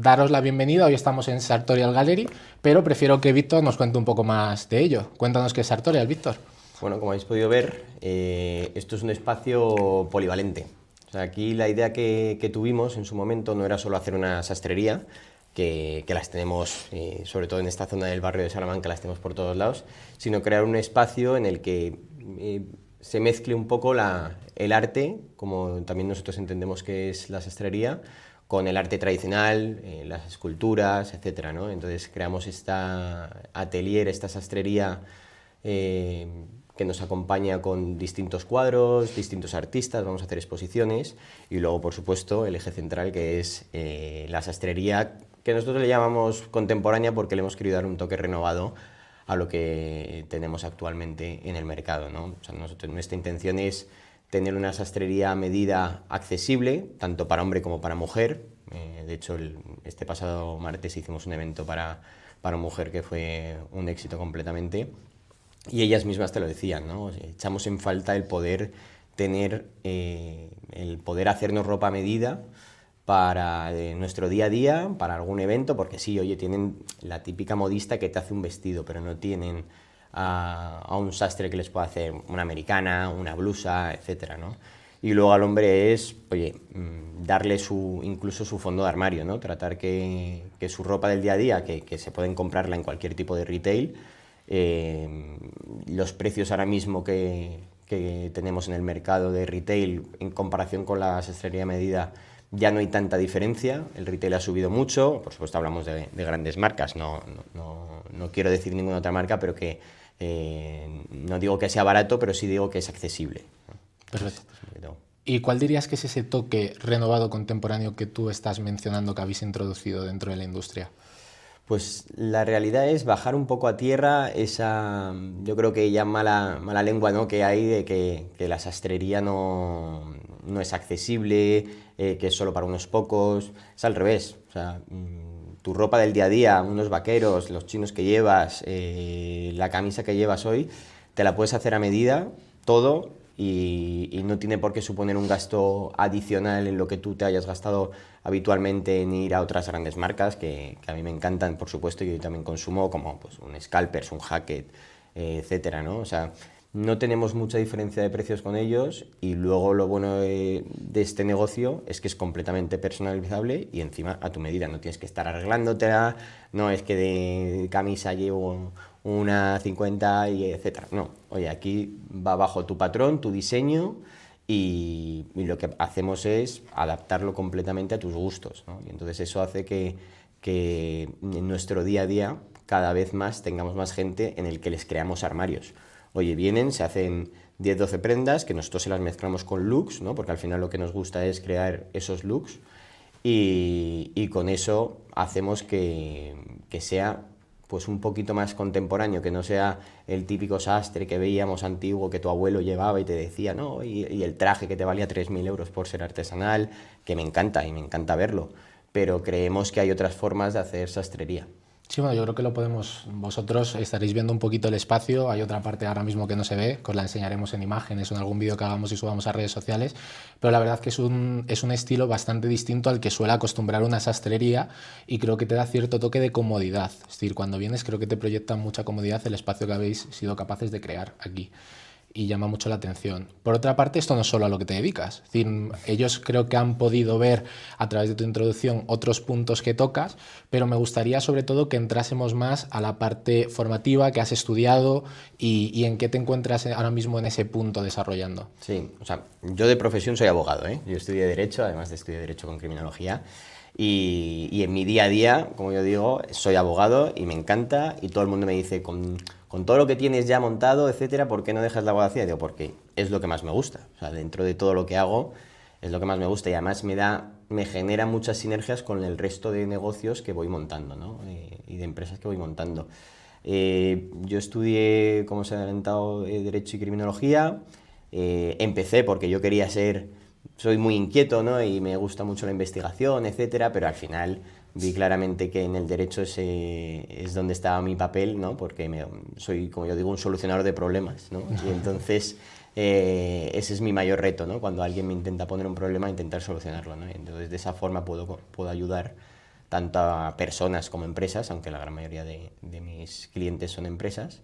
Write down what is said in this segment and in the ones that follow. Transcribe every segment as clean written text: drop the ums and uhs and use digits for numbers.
Daros la bienvenida, hoy estamos en Sartorial Gallery, pero prefiero que Víctor nos cuente un poco más de ello. Cuéntanos qué es Sartorial, Víctor. Bueno, como habéis podido ver, esto es un espacio polivalente. O sea, aquí la idea que tuvimos en su momento no era solo hacer una sastrería, que las tenemos, sobre todo en esta zona del barrio de Salamanca, las tenemos por todos lados, sino crear un espacio en el que se mezcle un poco el arte, como también nosotros entendemos que es la sastrería, con el arte tradicional, las esculturas, etcétera, ¿no? Entonces creamos esta atelier, esta sastrería que nos acompaña con distintos cuadros, distintos artistas, vamos a hacer exposiciones y luego, por supuesto, el eje central que es la sastrería, que nosotros le llamamos contemporánea porque le hemos querido dar un toque renovado a lo que tenemos actualmente en el mercado, ¿no? O sea, nuestra intención es tener una sastrería a medida accesible, tanto para hombre como para mujer. De hecho, este pasado martes hicimos un evento para mujer que fue un éxito completamente. Y ellas mismas te lo decían, ¿no? O sea, echamos en falta el poder tener, el poder hacernos ropa a medida para nuestro día a día, para algún evento, porque sí, oye, tienen la típica modista que te hace un vestido, pero no tienen a un sastre que les pueda hacer una americana, una blusa, etcétera, ¿no? Y luego al hombre es, oye, darle incluso su fondo de armario, ¿no? Tratar que su ropa del día a día, que se pueden comprarla en cualquier tipo de retail, los precios ahora mismo que tenemos en el mercado de retail en comparación con la sastrería a medida, ya no hay tanta diferencia, el retail ha subido mucho, por supuesto hablamos de grandes marcas, no quiero decir ninguna otra marca, pero que no digo que sea barato, pero sí digo que es accesible. Perfecto. ¿Y cuál dirías que es ese toque renovado contemporáneo que tú estás mencionando que habéis introducido dentro de la industria? Pues la realidad es bajar un poco a tierra esa, yo creo que ya mala lengua, ¿no?, que hay de que la sastrería no es accesible, que es solo para unos pocos. Es al revés. O sea, tu ropa del día a día, unos vaqueros, los chinos que llevas, la camisa que llevas hoy, te la puedes hacer a medida, todo, y no tiene por qué suponer un gasto adicional en lo que tú te hayas gastado habitualmente en ir a otras grandes marcas que a mí me encantan, por supuesto, y yo también consumo, como pues, un Scalpers, un Hackett, etcétera, ¿no? O sea, no tenemos mucha diferencia de precios con ellos y luego lo bueno de este negocio es que es completamente personalizable y encima a tu medida, no tienes que estar arreglándotela, no es que de camisa llevo una 50 y etcétera, no, oye, aquí va bajo tu patrón, tu diseño y lo que hacemos es adaptarlo completamente a tus gustos, ¿no? Y entonces eso hace que en nuestro día a día cada vez más tengamos más gente en el que les creamos armarios. Oye, vienen, se hacen 10-12 prendas, que nosotros se las mezclamos con looks, ¿no? Porque al final lo que nos gusta es crear esos looks y con eso hacemos que sea pues un poquito más contemporáneo, que no sea el típico sastre que veíamos antiguo que tu abuelo llevaba y te decía, ¿no? Y el traje que te valía 3.000 euros por ser artesanal, que me encanta y me encanta verlo, pero creemos que hay otras formas de hacer sastrería. Sí, bueno, yo creo que lo podemos, vosotros estaréis viendo un poquito el espacio, hay otra parte ahora mismo que no se ve, que os la enseñaremos en imágenes o en algún vídeo que hagamos y subamos a redes sociales, pero la verdad que es un estilo bastante distinto al que suele acostumbrar una sastrería y creo que te da cierto toque de comodidad, es decir, cuando vienes creo que te proyecta mucha comodidad el espacio que habéis sido capaces de crear aquí. Y llama mucho la atención. Por otra parte, esto no es solo a lo que te dedicas. Es decir, ellos creo que han podido ver a través de tu introducción otros puntos que tocas, pero me gustaría sobre todo que entrásemos más a la parte formativa que has estudiado y en qué te encuentras ahora mismo en ese punto desarrollando. Sí, o sea, yo de profesión soy abogado, ¿eh? Yo estudié Derecho, además de estudiar Derecho con Criminología, y en mi día a día, como yo digo, soy abogado y me encanta, y todo el mundo me dice, con todo lo que tienes ya montado, etcétera, ¿por qué no dejas la abogacía? Y digo, porque es lo que más me gusta. O sea, dentro de todo lo que hago, es lo que más me gusta y además me genera muchas sinergias con el resto de negocios que voy montando, ¿no? Y de empresas que voy montando. Yo estudié, como se ha adelantado, Derecho y Criminología. Empecé porque yo quería soy muy inquieto, ¿no? Y me gusta mucho la investigación, etcétera, pero al final vi claramente que en el derecho es donde estaba mi papel, ¿no? Porque soy, como yo digo, un solucionador de problemas, ¿no? Y entonces ese es mi mayor reto, ¿no? Cuando alguien me intenta poner un problema, intentar solucionarlo, ¿no? Y entonces de esa forma puedo ayudar tanto a personas como empresas, aunque la gran mayoría de mis clientes son empresas.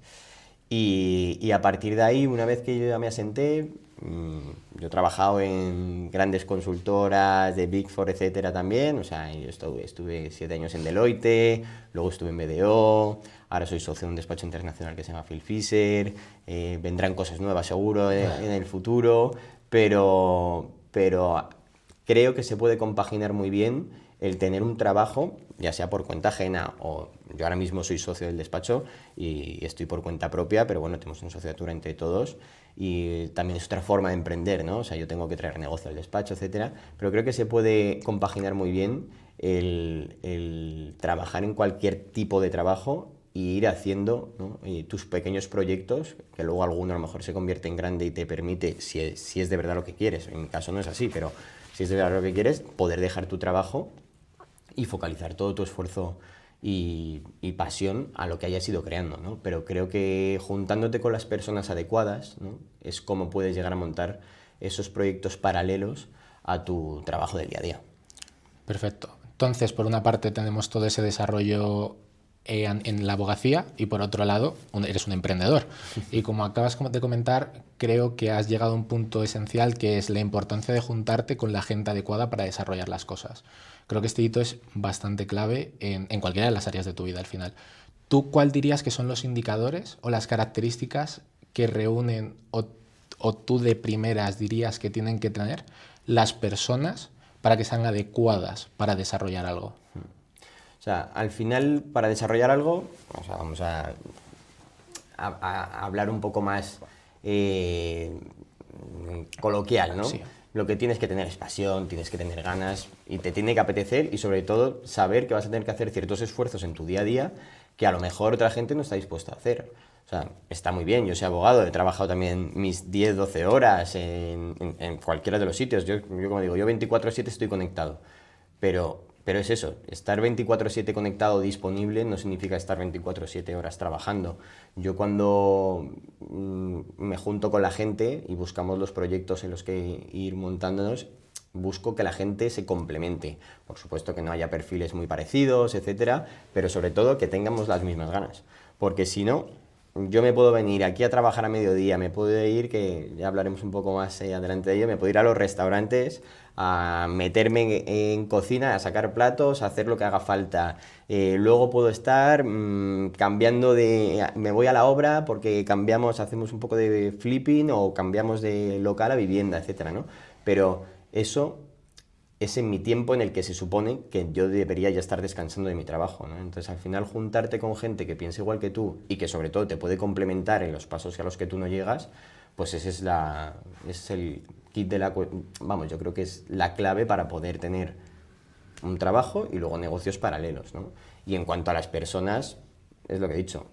Y a partir de ahí, una vez que yo ya me asenté, yo he trabajado en grandes consultoras de Big Four, etcétera, también. O sea, yo estuve 7 años en Deloitte, luego estuve en BDO, ahora soy socio de un despacho internacional que se llama Phil Fisher. Vendrán cosas nuevas seguro en el futuro, pero creo que se puede compaginar muy bien el tener un trabajo, ya sea por cuenta ajena o yo ahora mismo soy socio del despacho y estoy por cuenta propia, pero bueno, tenemos una sociedatura entre todos y también es otra forma de emprender, ¿no? O sea, yo tengo que traer negocio al despacho, etcétera, pero creo que se puede compaginar muy bien el trabajar en cualquier tipo de trabajo y ir haciendo, ¿no? Tus pequeños proyectos, que luego alguno a lo mejor se convierte en grande y te permite, si es de verdad lo que quieres, en mi caso no es así, pero si es de verdad lo que quieres, poder dejar tu trabajo y focalizar todo tu esfuerzo y pasión a lo que hayas ido creando, ¿no? Pero creo que juntándote con las personas adecuadas, ¿no? Es como puedes llegar a montar esos proyectos paralelos a tu trabajo del día a día. Perfecto. Entonces, por una parte tenemos todo ese desarrollo en la abogacía y por otro lado eres un emprendedor. Y como acabas de comentar, creo que has llegado a un punto esencial que es la importancia de juntarte con la gente adecuada para desarrollar las cosas. Creo que este hito es bastante clave en cualquiera de las áreas de tu vida al final. ¿Tú cuál dirías que son los indicadores o las características que reúnen o tú de primeras dirías que tienen que tener las personas para que sean adecuadas para desarrollar algo? O sea, al final, para desarrollar algo, o sea, vamos a hablar un poco más coloquial, ¿no? Sí. Lo que tienes que tener es pasión, tienes que tener ganas y te tiene que apetecer y sobre todo saber que vas a tener que hacer ciertos esfuerzos en tu día a día que a lo mejor otra gente no está dispuesta a hacer. O sea, está muy bien, yo soy abogado, he trabajado también mis 10, 12 horas en cualquiera de los sitios. Yo como digo, yo 24/7 estoy conectado, pero es eso, estar 24/7 conectado, disponible, no significa estar 24/7 horas trabajando. Yo cuando me junto con la gente y buscamos los proyectos en los que ir montándonos, busco que la gente se complemente. Por supuesto que no haya perfiles muy parecidos, etcétera, pero sobre todo que tengamos las mismas ganas. Porque si no, yo me puedo venir aquí a trabajar a mediodía, me puedo ir, que ya hablaremos un poco más adelante de ello, me puedo ir a los restaurantes a meterme en cocina, a sacar platos, a hacer lo que haga falta. Luego puedo estar cambiando me voy a la obra porque hacemos un poco de flipping o cambiamos de local a vivienda, etcétera, ¿no? Pero eso es en mi tiempo en el que se supone que yo debería ya estar descansando de mi trabajo, ¿no? Entonces, al final, juntarte con gente que piensa igual que tú y que sobre todo te puede complementar en los pasos a los que tú no llegas, pues ese es el kit vamos, yo creo que es la clave para poder tener un trabajo y luego negocios paralelos, ¿no? Y en cuanto a las personas, es lo que he dicho,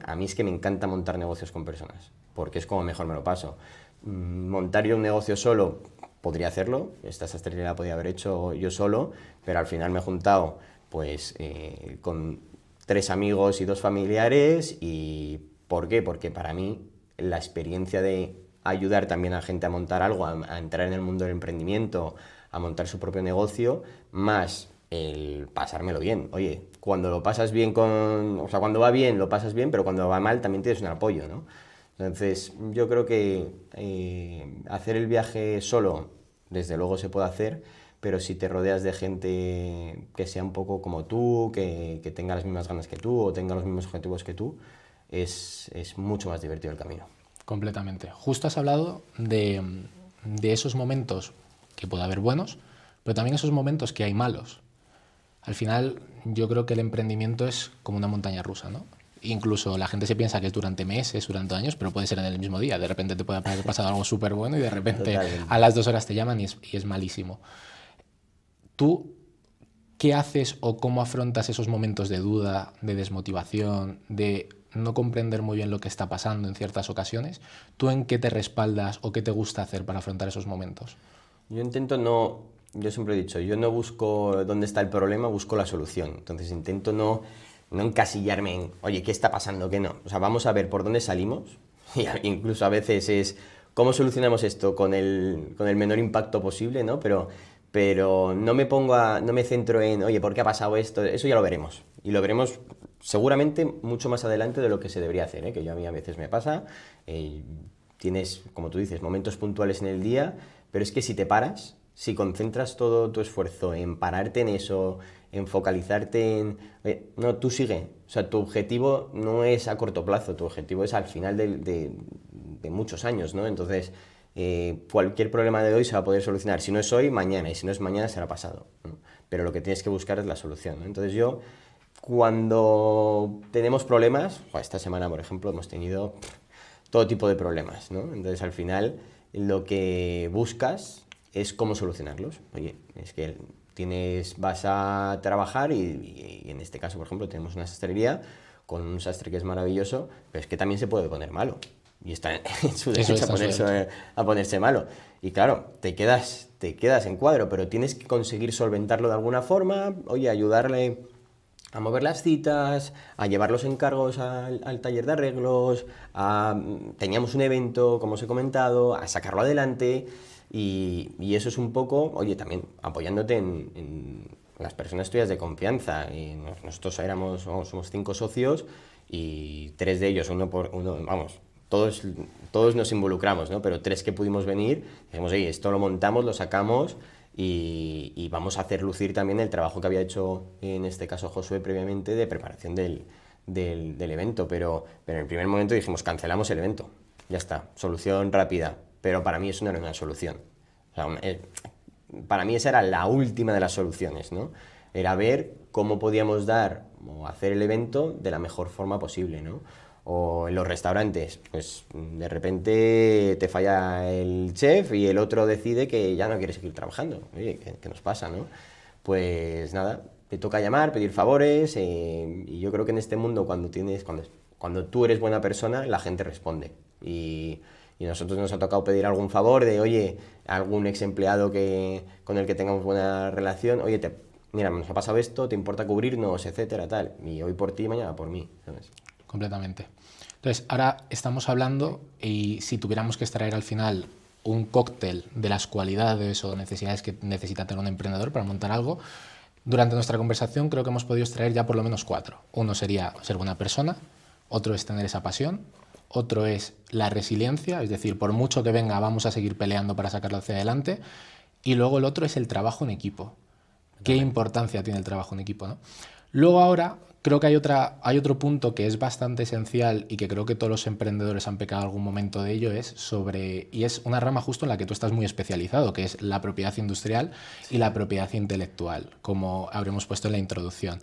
a mí es que me encanta montar negocios con personas, porque es como mejor me lo paso. Montar yo un negocio solo, podría hacerlo, esta sastrería la podía haber hecho yo solo, pero al final me he juntado pues con 3 amigos y 2 familiares. ¿Y por qué? Porque para mí la experiencia de ayudar también a gente a montar algo, a entrar en el mundo del emprendimiento, a montar su propio negocio, más el pasármelo bien. Oye, cuando lo pasas bien o sea, cuando va bien lo pasas bien, pero cuando va mal también tienes un apoyo, ¿no? Entonces, yo creo que hacer el viaje solo, desde luego se puede hacer, pero si te rodeas de gente que sea un poco como tú, que tenga las mismas ganas que tú o tenga los mismos objetivos que tú, es mucho más divertido el camino. Completamente. Justo has hablado de esos momentos que puede haber buenos, pero también esos momentos que hay malos. Al final, yo creo que el emprendimiento es como una montaña rusa, ¿no? Incluso la gente se piensa que es durante meses, durante años, pero puede ser en el mismo día. De repente te puede haber pasado algo súper bueno y de repente Totalmente. a las 2 horas te llaman y es malísimo. ¿Tú qué haces o cómo afrontas esos momentos de duda, de desmotivación, de no comprender muy bien lo que está pasando en ciertas ocasiones? ¿Tú en qué te respaldas o qué te gusta hacer para afrontar esos momentos? Yo siempre he dicho, yo no busco dónde está el problema, busco la solución. Entonces intento no encasillarme en, oye, ¿qué está pasando? ¿Qué no? O sea, vamos a ver por dónde salimos. Y incluso a veces es, ¿cómo solucionamos esto con el menor impacto posible, ¿no? Pero pero no me centro en, oye, ¿por qué ha pasado esto? Eso ya lo veremos. Y lo veremos seguramente mucho más adelante de lo que se debería hacer, ¿eh? Que yo a mí a veces me pasa. Tienes, como tú dices, momentos puntuales en el día, pero es que si te paras, si concentras todo tu esfuerzo en pararte en eso, en focalizarte en... Oye, no, tú sigue. O sea, tu objetivo no es a corto plazo, tu objetivo es al final de muchos años, ¿no? Entonces, cualquier problema de hoy se va a poder solucionar. Si no es hoy, mañana, y si no es mañana, será pasado, ¿no? Pero lo que tienes que buscar es la solución, ¿no? Entonces yo, cuando tenemos problemas, esta semana, por ejemplo, hemos tenido todo tipo de problemas, ¿no? Entonces, al final, lo que buscas es cómo solucionarlos. Oye, es que vas a trabajar y en este caso, por ejemplo, tenemos una sastrería con un sastre que es maravilloso, pero es que también se puede poner malo. Y está en su derecho a ponerse malo. Y claro, te quedas en cuadro, pero tienes que conseguir solventarlo de alguna forma, oye, ayudarle a mover las citas, a llevar los encargos al taller de arreglos, teníamos un evento, como os he comentado, a sacarlo adelante y eso es un poco, oye, también apoyándote en las personas tuyas de confianza. Y nosotros somos 5 socios y 3 de ellos, vamos, todos nos involucramos, ¿no? Pero 3 que pudimos venir, dijimos, oye, esto lo montamos, lo sacamos y vamos a hacer lucir también el trabajo que había hecho, en este caso, Josué previamente, de preparación del evento. Pero en el primer momento dijimos, cancelamos el evento, ya está, solución rápida. Pero para mí eso no era una solución. O sea, para mí esa era la última de las soluciones, ¿no? Era ver cómo podíamos dar o hacer el evento de la mejor forma posible, ¿no? O en los restaurantes, pues de repente te falla el chef y el otro decide que ya no quiere seguir trabajando. Oye, ¿qué nos pasa, no? Pues nada, te toca llamar, pedir favores, y yo creo que en este mundo cuando tú eres buena persona, la gente responde. Y a nosotros nos ha tocado pedir algún favor de, oye, algún ex empleado con el que tengamos buena relación, oye, mira, nos ha pasado esto, ¿te importa cubrirnos, etcétera, tal? Y hoy por ti, mañana por mí, ¿sabes? Completamente. Entonces, ahora estamos hablando, y si tuviéramos que extraer al final un cóctel de las cualidades o necesidades que necesita tener un emprendedor para montar algo, durante nuestra conversación creo que hemos podido extraer ya por lo menos 4. Uno sería ser buena persona, otro es tener esa pasión, otro es la resiliencia, es decir, por mucho que venga vamos a seguir peleando para sacarlo hacia adelante, y luego el otro es el trabajo en equipo. ¿Qué importancia tiene el trabajo en equipo, ¿no? Luego ahora creo que hay otro punto que es bastante esencial y que creo que todos los emprendedores han pecado en algún momento de ello, y es una rama justo en la que tú estás muy especializado, que es la propiedad industrial y la propiedad intelectual, como habremos puesto en la introducción.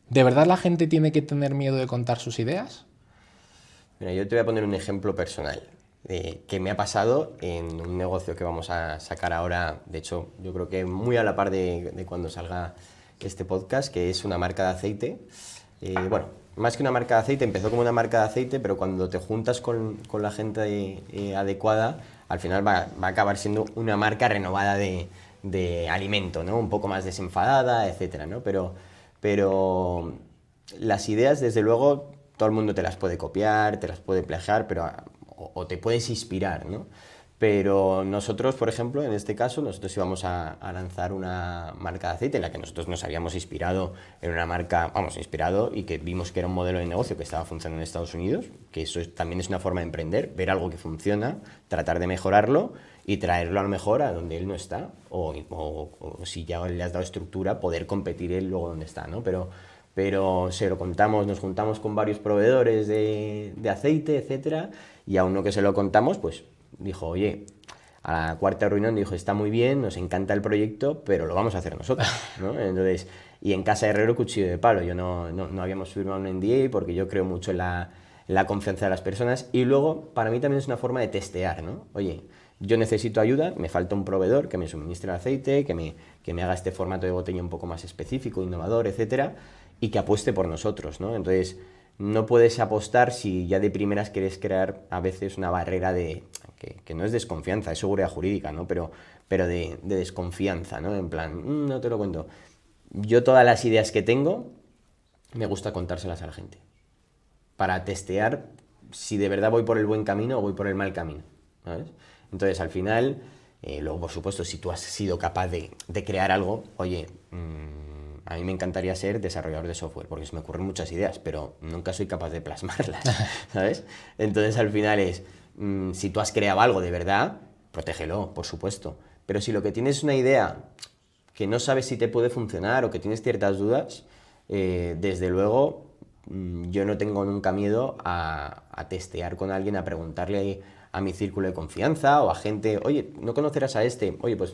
¿De verdad la gente tiene que tener miedo de contar sus ideas? Mira, yo te voy a poner un ejemplo personal que me ha pasado en un negocio que vamos a sacar ahora, de hecho, yo creo que muy a la par de cuando salga este podcast, que es una marca de aceite. Bueno, más que una marca de aceite, empezó como una marca de aceite, pero cuando te juntas con la gente adecuada, al final va a acabar siendo una marca renovada de alimento, ¿no? Un poco más desenfadada, etcétera, ¿no? Pero las ideas, desde luego, todo el mundo te las puede copiar, te las puede plagiar, o te puedes inspirar, ¿no? Pero nosotros, por ejemplo, en este caso, nosotros íbamos a lanzar una marca de aceite en la que nosotros nos habíamos inspirado en una marca, inspirado, y que vimos que era un modelo de negocio que estaba funcionando en Estados Unidos, que eso también es una forma de emprender, ver algo que funciona, tratar de mejorarlo y traerlo a lo mejor a donde él no está, o si ya le has dado estructura, poder competir él luego donde está, ¿no? Pero se lo contamos, nos juntamos con varios proveedores de aceite, etcétera, y a uno que se lo contamos, pues dijo, oye, a la cuarta reunión dijo, está muy bien, nos encanta el proyecto, pero lo vamos a hacer nosotros, ¿no? Entonces, y en casa de herrero, cuchillo de palo. Yo no habíamos firmado un NDA porque yo creo mucho en la confianza de las personas, y luego para mí también es una forma de testear, ¿no? Oye, yo necesito ayuda, me falta un proveedor que me suministre el aceite, que me haga este formato de botella un poco más específico, innovador, etcétera, y que apueste por nosotros, ¿no? Entonces, no puedes apostar si ya de primeras quieres crear a veces una barrera que no es desconfianza, es seguridad jurídica, ¿no? Pero de desconfianza, ¿no? En plan, no te lo cuento. Yo todas las ideas que tengo, me gusta contárselas a la gente, para testear si de verdad voy por el buen camino o voy por el mal camino, ¿sabes? Entonces, al final, Luego, por supuesto, si tú has sido capaz de crear algo, oye, a mí me encantaría ser desarrollador de software, porque se me ocurren muchas ideas, pero nunca soy capaz de plasmarlas, ¿sabes? Entonces, al final si tú has creado algo de verdad, protégelo, por supuesto. Pero si lo que tienes es una idea que no sabes si te puede funcionar o que tienes ciertas dudas, desde luego yo no tengo nunca miedo a testear con alguien, a preguntarle a mi círculo de confianza o a gente, oye, ¿no conocerás a este? Oye, pues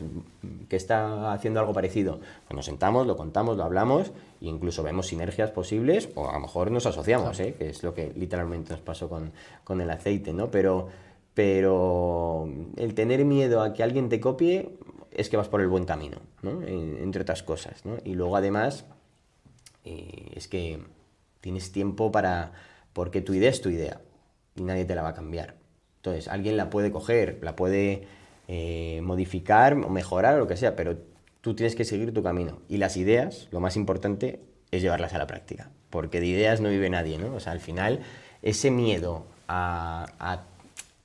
que está haciendo algo parecido. Pues nos sentamos, lo contamos, lo hablamos e incluso vemos sinergias posibles o a lo mejor nos asociamos, que es lo que literalmente nos pasó con el aceite, ¿no? Pero el tener miedo a que alguien te copie es que vas por el buen camino, ¿no? Entre otras cosas, ¿no? Y luego además es que tienes tiempo porque tu idea es tu idea y nadie te la va a cambiar. Entonces, alguien la puede coger, la puede modificar o mejorar o lo que sea, pero tú tienes que seguir tu camino. Y las ideas, lo más importante, es llevarlas a la práctica, porque de ideas no vive nadie, ¿no? O sea, al final, ese miedo a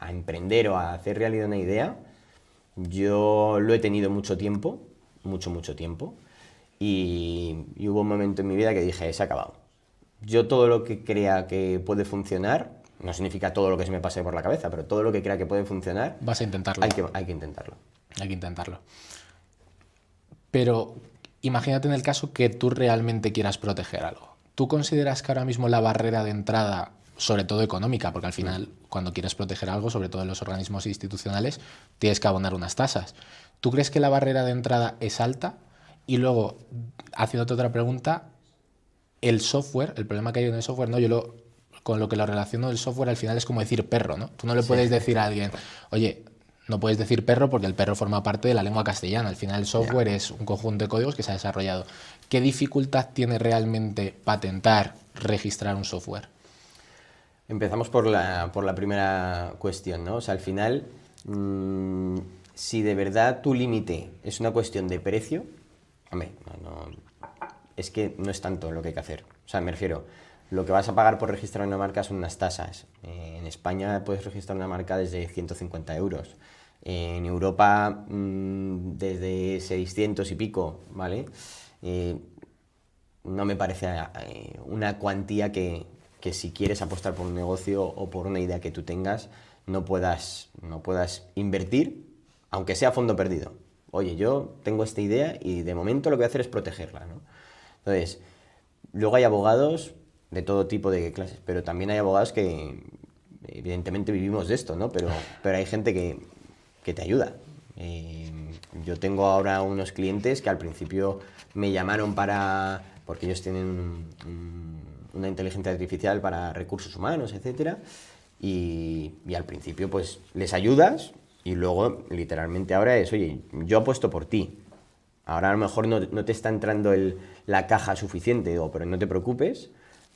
emprender o a hacer realidad una idea, yo lo he tenido mucho tiempo, mucho tiempo, y hubo un momento en mi vida que dije, se ha acabado. Yo todo lo que crea que puede funcionar, no significa todo lo que se me pase por la cabeza, pero todo lo que crea que puede funcionar, vas a intentarlo. Hay que intentarlo. Hay que intentarlo. Pero imagínate en el caso que tú realmente quieras proteger algo. ¿Tú consideras que ahora mismo la barrera de entrada, sobre todo económica, porque al final cuando quieres proteger algo, sobre todo en los organismos institucionales, tienes que abonar unas tasas? ¿Tú crees que la barrera de entrada es alta? Y luego, haciéndote otra pregunta, el software, el problema que hay en el software, ¿no? Con lo que lo relaciono del software al final es como decir perro, ¿no? Tú no le puedes decir a alguien, oye, no puedes decir perro porque el perro forma parte de la lengua castellana. Al final el software es un conjunto de códigos que se ha desarrollado. ¿Qué dificultad tiene realmente patentar, registrar un software? Empezamos por la primera cuestión, ¿no? O sea, al final, si de verdad tu límite es una cuestión de precio, hombre, es que no es tanto lo que hay que hacer. O sea, me refiero, lo que vas a pagar por registrar una marca son unas tasas. En España puedes registrar una marca desde 150 euros. En Europa desde 600 y pico, ¿vale? No me parece una cuantía que si quieres apostar por un negocio o por una idea que tú tengas, no puedas invertir, aunque sea a fondo perdido. Oye, yo tengo esta idea y de momento lo que voy a hacer es protegerla, ¿no? Entonces, luego hay abogados de todo tipo de clases, pero también hay abogados que evidentemente vivimos de esto, ¿no? Pero hay gente que te ayuda. Yo tengo ahora unos clientes que al principio me llamaron porque ellos tienen una inteligencia artificial para recursos humanos, etcétera, y al principio pues les ayudas y luego literalmente ahora es, oye, yo apuesto por ti. Ahora a lo mejor no te está entrando la caja suficiente, pero no te preocupes,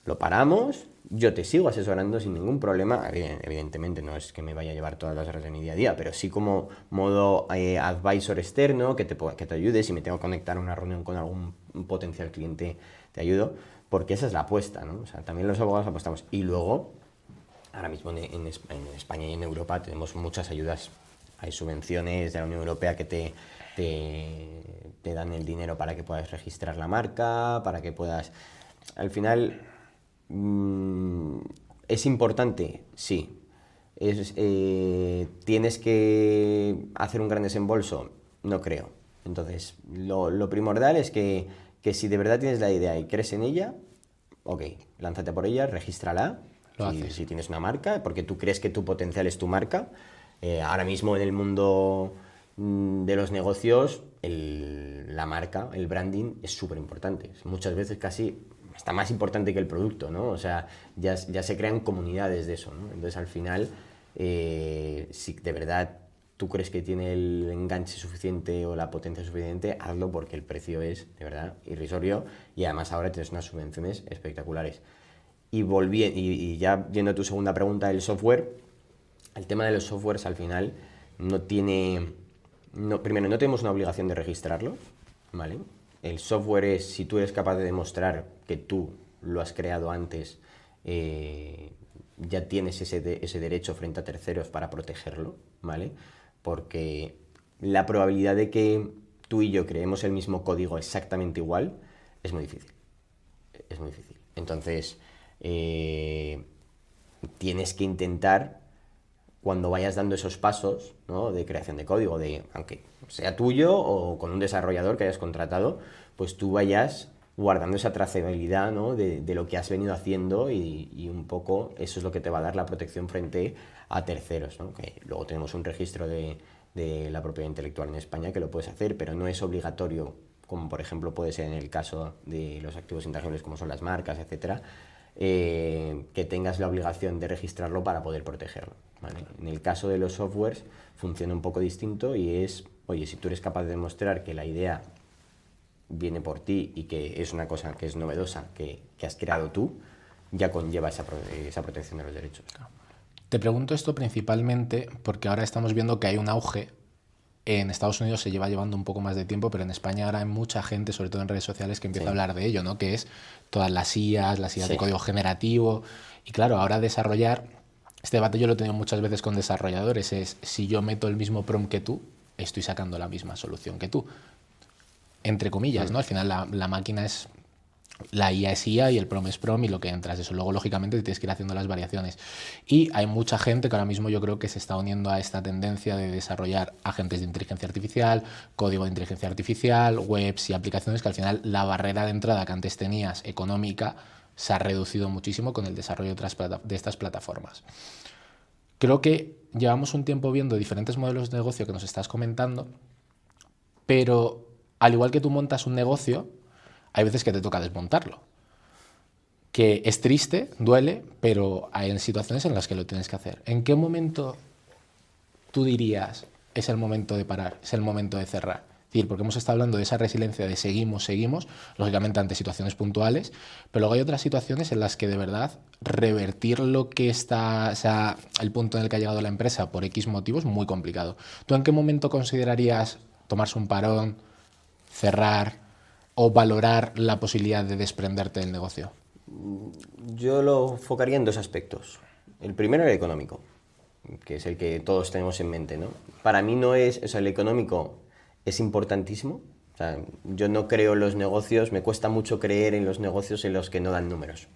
lo paramos, yo te sigo asesorando sin ningún problema. Evidentemente no es que me vaya a llevar todas las horas de mi día a día, pero sí como modo advisor externo que te ayude. Si me tengo que conectar a una reunión con algún potencial cliente, te ayudo, porque esa es la apuesta, ¿no? O sea, también los abogados apostamos. Y luego, ahora mismo en España y en Europa tenemos muchas ayudas. Hay subvenciones de la Unión Europea que te dan el dinero para que puedas registrar la marca, para que puedas... Al final, ¿es importante? Sí. ¿Tienes que hacer un gran desembolso? No creo. Entonces, lo primordial es que si de verdad tienes la idea y crees en ella, ok, lánzate por ella, regístrala. Si tienes una marca, porque tú crees que tu potencial es tu marca. Ahora mismo en el mundo de los negocios, la marca, el branding es súper importante. Muchas veces casi está más importante que el producto, ¿no? O sea, ya se crean comunidades de eso, ¿no? Entonces, al final, si de verdad tú crees que tiene el enganche suficiente o la potencia suficiente, hazlo porque el precio es, de verdad, irrisorio y además ahora tienes unas subvenciones espectaculares. Y ya yendo a tu segunda pregunta, el software, el tema de los softwares al final primero, no tenemos una obligación de registrarlo, ¿vale? El software es, si tú eres capaz de demostrar que tú lo has creado antes, ya tienes ese derecho frente a terceros para protegerlo, ¿vale? Porque la probabilidad de que tú y yo creemos el mismo código exactamente igual es muy difícil. Es muy difícil. Entonces, tienes que intentar, cuando vayas dando esos pasos, ¿no?, de creación de código, aunque sea tuyo o con un desarrollador que hayas contratado, pues tú vayas guardando esa trazabilidad, ¿no?, de lo que has venido haciendo y un poco eso es lo que te va a dar la protección frente a terceros, ¿no? Que luego tenemos un registro de la propiedad intelectual en España que lo puedes hacer, pero no es obligatorio, como por ejemplo puede ser en el caso de los activos intangibles como son las marcas, etcétera, que tengas la obligación de registrarlo para poder protegerlo, ¿vale? En el caso de los softwares funciona un poco distinto y es, oye, si tú eres capaz de demostrar que la idea viene por ti y que es una cosa que es novedosa, que has creado tú, ya conlleva esa protección de los derechos. Te pregunto esto principalmente porque ahora estamos viendo que hay un auge. En Estados Unidos se lleva llevando un poco más de tiempo, pero en España ahora hay mucha gente, sobre todo en redes sociales, que empieza a hablar de ello, ¿no? Que es todas las IAs de código generativo. Y claro, ahora desarrollar, este debate yo lo he tenido muchas veces con desarrolladores, es si yo meto el mismo prompt que tú, estoy sacando la misma solución que tú. Entre comillas, ¿no? Al final la máquina es... La IA es IA y el PROM es PROM y lo que entras eso. Luego, lógicamente, tienes que ir haciendo las variaciones. Y hay mucha gente que ahora mismo yo creo que se está uniendo a esta tendencia de desarrollar agentes de inteligencia artificial, código de inteligencia artificial, webs y aplicaciones que al final la barrera de entrada que antes tenías económica se ha reducido muchísimo con el desarrollo de estas plataformas. Creo que llevamos un tiempo viendo diferentes modelos de negocio que nos estás comentando, pero al igual que tú montas un negocio, hay veces que te toca desmontarlo. Que es triste, duele, pero hay situaciones en las que lo tienes que hacer. ¿En qué momento tú dirías es el momento de parar, es el momento de cerrar? Es decir, porque hemos estado hablando de esa resiliencia de seguimos, lógicamente ante situaciones puntuales, pero luego hay otras situaciones en las que de verdad revertir lo que está, o sea, el punto en el que ha llegado la empresa por X motivos, muy complicado. ¿Tú en qué momento considerarías tomarse un parón, cerrar o valorar la posibilidad de desprenderte del negocio? Yo lo enfocaría en dos aspectos. El primero, el económico, que es el que todos tenemos en mente, ¿no? Para mí no es, o sea, el económico es importantísimo. O sea, yo no creo en los negocios, me cuesta mucho creer en los negocios en los que no dan números.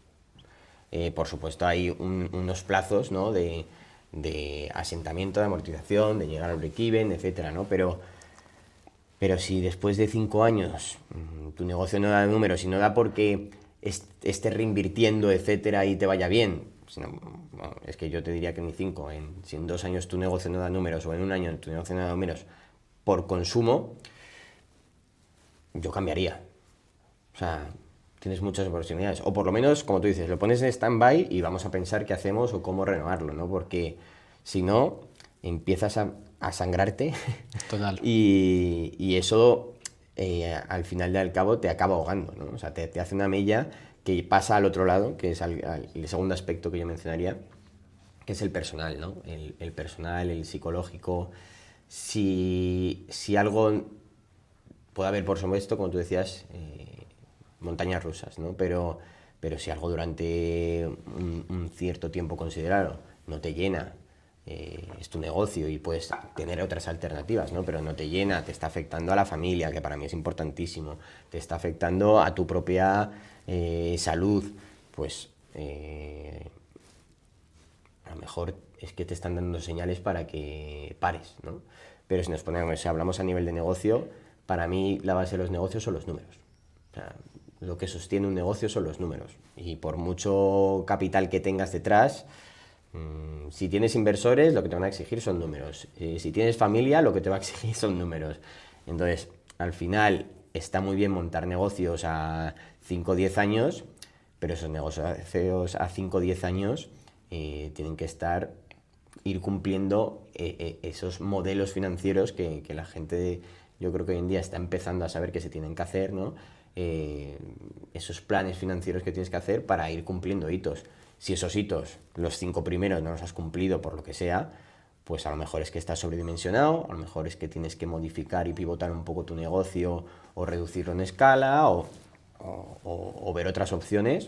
Por supuesto hay unos plazos, ¿no?, de asentamiento, de amortización, de llegar al break-even, etcétera, ¿no? Pero si después de 5 años tu negocio no da números y no da porque estés reinvirtiendo, etcétera, y te vaya bien, es que yo te diría que ni 5, si en 2 años tu negocio no da números o en 1 año tu negocio no da números por consumo, yo cambiaría. O sea, tienes muchas oportunidades. O por lo menos, como tú dices, lo pones en stand-by y vamos a pensar qué hacemos o cómo renovarlo, ¿no? Porque si no, empiezas a sangrarte. Total. Y eso, al final y al cabo, te acaba ahogando, ¿no? O sea, te hace una mella que pasa al otro lado, que es el segundo aspecto que yo mencionaría, que es el personal, ¿no? El personal, el psicológico. Si algo... Puede haber, por supuesto, como tú decías, montañas rusas, ¿no? Pero si algo durante un cierto tiempo considerado no te llena, es tu negocio y puedes tener otras alternativas, ¿no? Pero no te llena, te está afectando a la familia, que para mí es importantísimo, te está afectando a tu propia salud, pues a lo mejor es que te están dando señales para que pares, ¿no? Pero si hablamos a nivel de negocio, para mí la base de los negocios son los números. O sea, lo que sostiene un negocio son los números. Y por mucho capital que tengas detrás, si tienes inversores, lo que te van a exigir son números. Si tienes familia, lo que te va a exigir son números. Entonces, al final, está muy bien montar negocios a 5 o 10 años, pero esos negocios a 5 o 10 años tienen que ir cumpliendo esos modelos financieros que la gente, yo creo que hoy en día está empezando a saber que se tienen que hacer, ¿no? Esos planes financieros que tienes que hacer para ir cumpliendo hitos. Si esos hitos, los 5 primeros, no los has cumplido por lo que sea, pues a lo mejor es que estás sobredimensionado, a lo mejor es que tienes que modificar y pivotar un poco tu negocio o reducirlo en escala o ver otras opciones,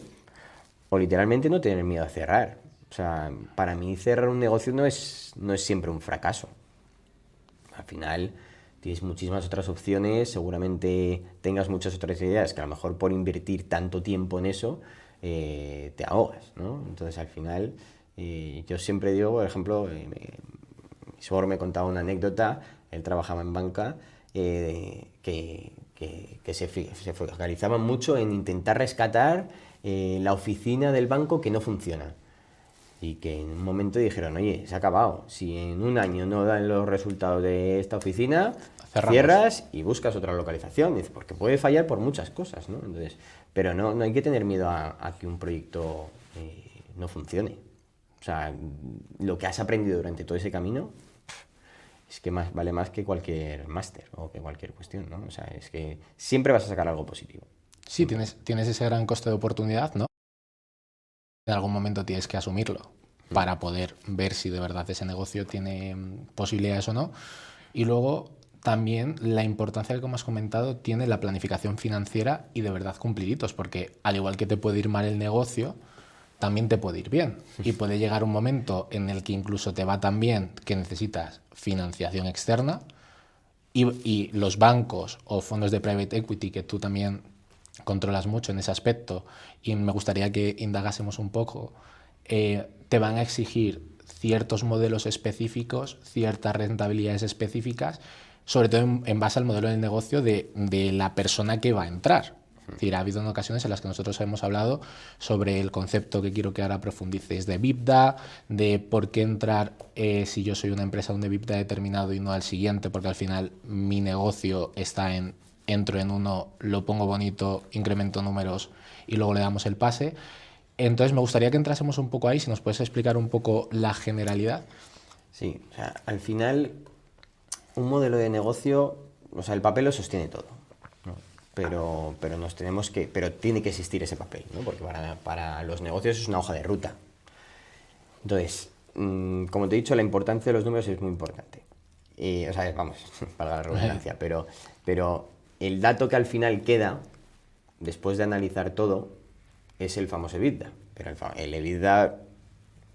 o literalmente no tener miedo a cerrar. O sea, para mí cerrar un negocio no es siempre un fracaso. Al final, tienes muchísimas otras opciones, seguramente tengas muchas otras ideas que a lo mejor por invertir tanto tiempo en eso te ahogas, ¿no? Entonces al final yo siempre digo, por ejemplo, mi suegro me contaba una anécdota, él trabajaba en banca, que se focalizaban mucho en intentar rescatar la oficina del banco que no funciona. Y que en un momento dijeron, oye, se ha acabado, si en un año no dan los resultados de esta oficina, Cerramos. cierras y buscas otra localización. Dice, porque puede fallar por muchas cosas, ¿no? Entonces, pero no hay que tener miedo a que un proyecto no funcione. O sea, lo que has aprendido durante todo ese camino es que vale más que cualquier máster o que cualquier cuestión, ¿no? O sea, es que siempre vas a sacar algo positivo. Sí, tienes ese gran coste de oportunidad, ¿no? En algún momento tienes que asumirlo para poder ver si de verdad ese negocio tiene posibilidades o no. Y luego también la importancia que, como has comentado, tiene la planificación financiera y de verdad cumplir hitos, porque al igual que te puede ir mal el negocio, también te puede ir bien. Y puede llegar un momento en el que incluso te va tan bien que necesitas financiación externa y los bancos o fondos de private equity, que tú también controlas mucho en ese aspecto, y me gustaría que indagásemos un poco, te van a exigir ciertos modelos específicos, ciertas rentabilidades específicas, sobre todo en base al modelo de negocio de la persona que va a entrar. Es decir, ha habido ocasiones en las que nosotros hemos hablado sobre el concepto que quiero que ahora profundices de EBITDA, de por qué entrar si yo soy una empresa de un EBITDA determinado y no al siguiente, porque al final mi negocio está en entro en uno, lo pongo bonito, incremento números y luego le damos el pase. Entonces me gustaría que entrásemos un poco ahí, si nos puedes explicar un poco la generalidad. Sí, o sea, al final un modelo de negocio, o sea, el papel lo sostiene todo, ¿no? Pero tiene que existir ese papel, ¿no? Porque para los negocios es una hoja de ruta. Entonces, como te he dicho, la importancia de los números es muy importante. O sea, vamos, para la redundancia, pero el dato que al final queda, después de analizar todo, es el famoso EBITDA. Pero el EBITDA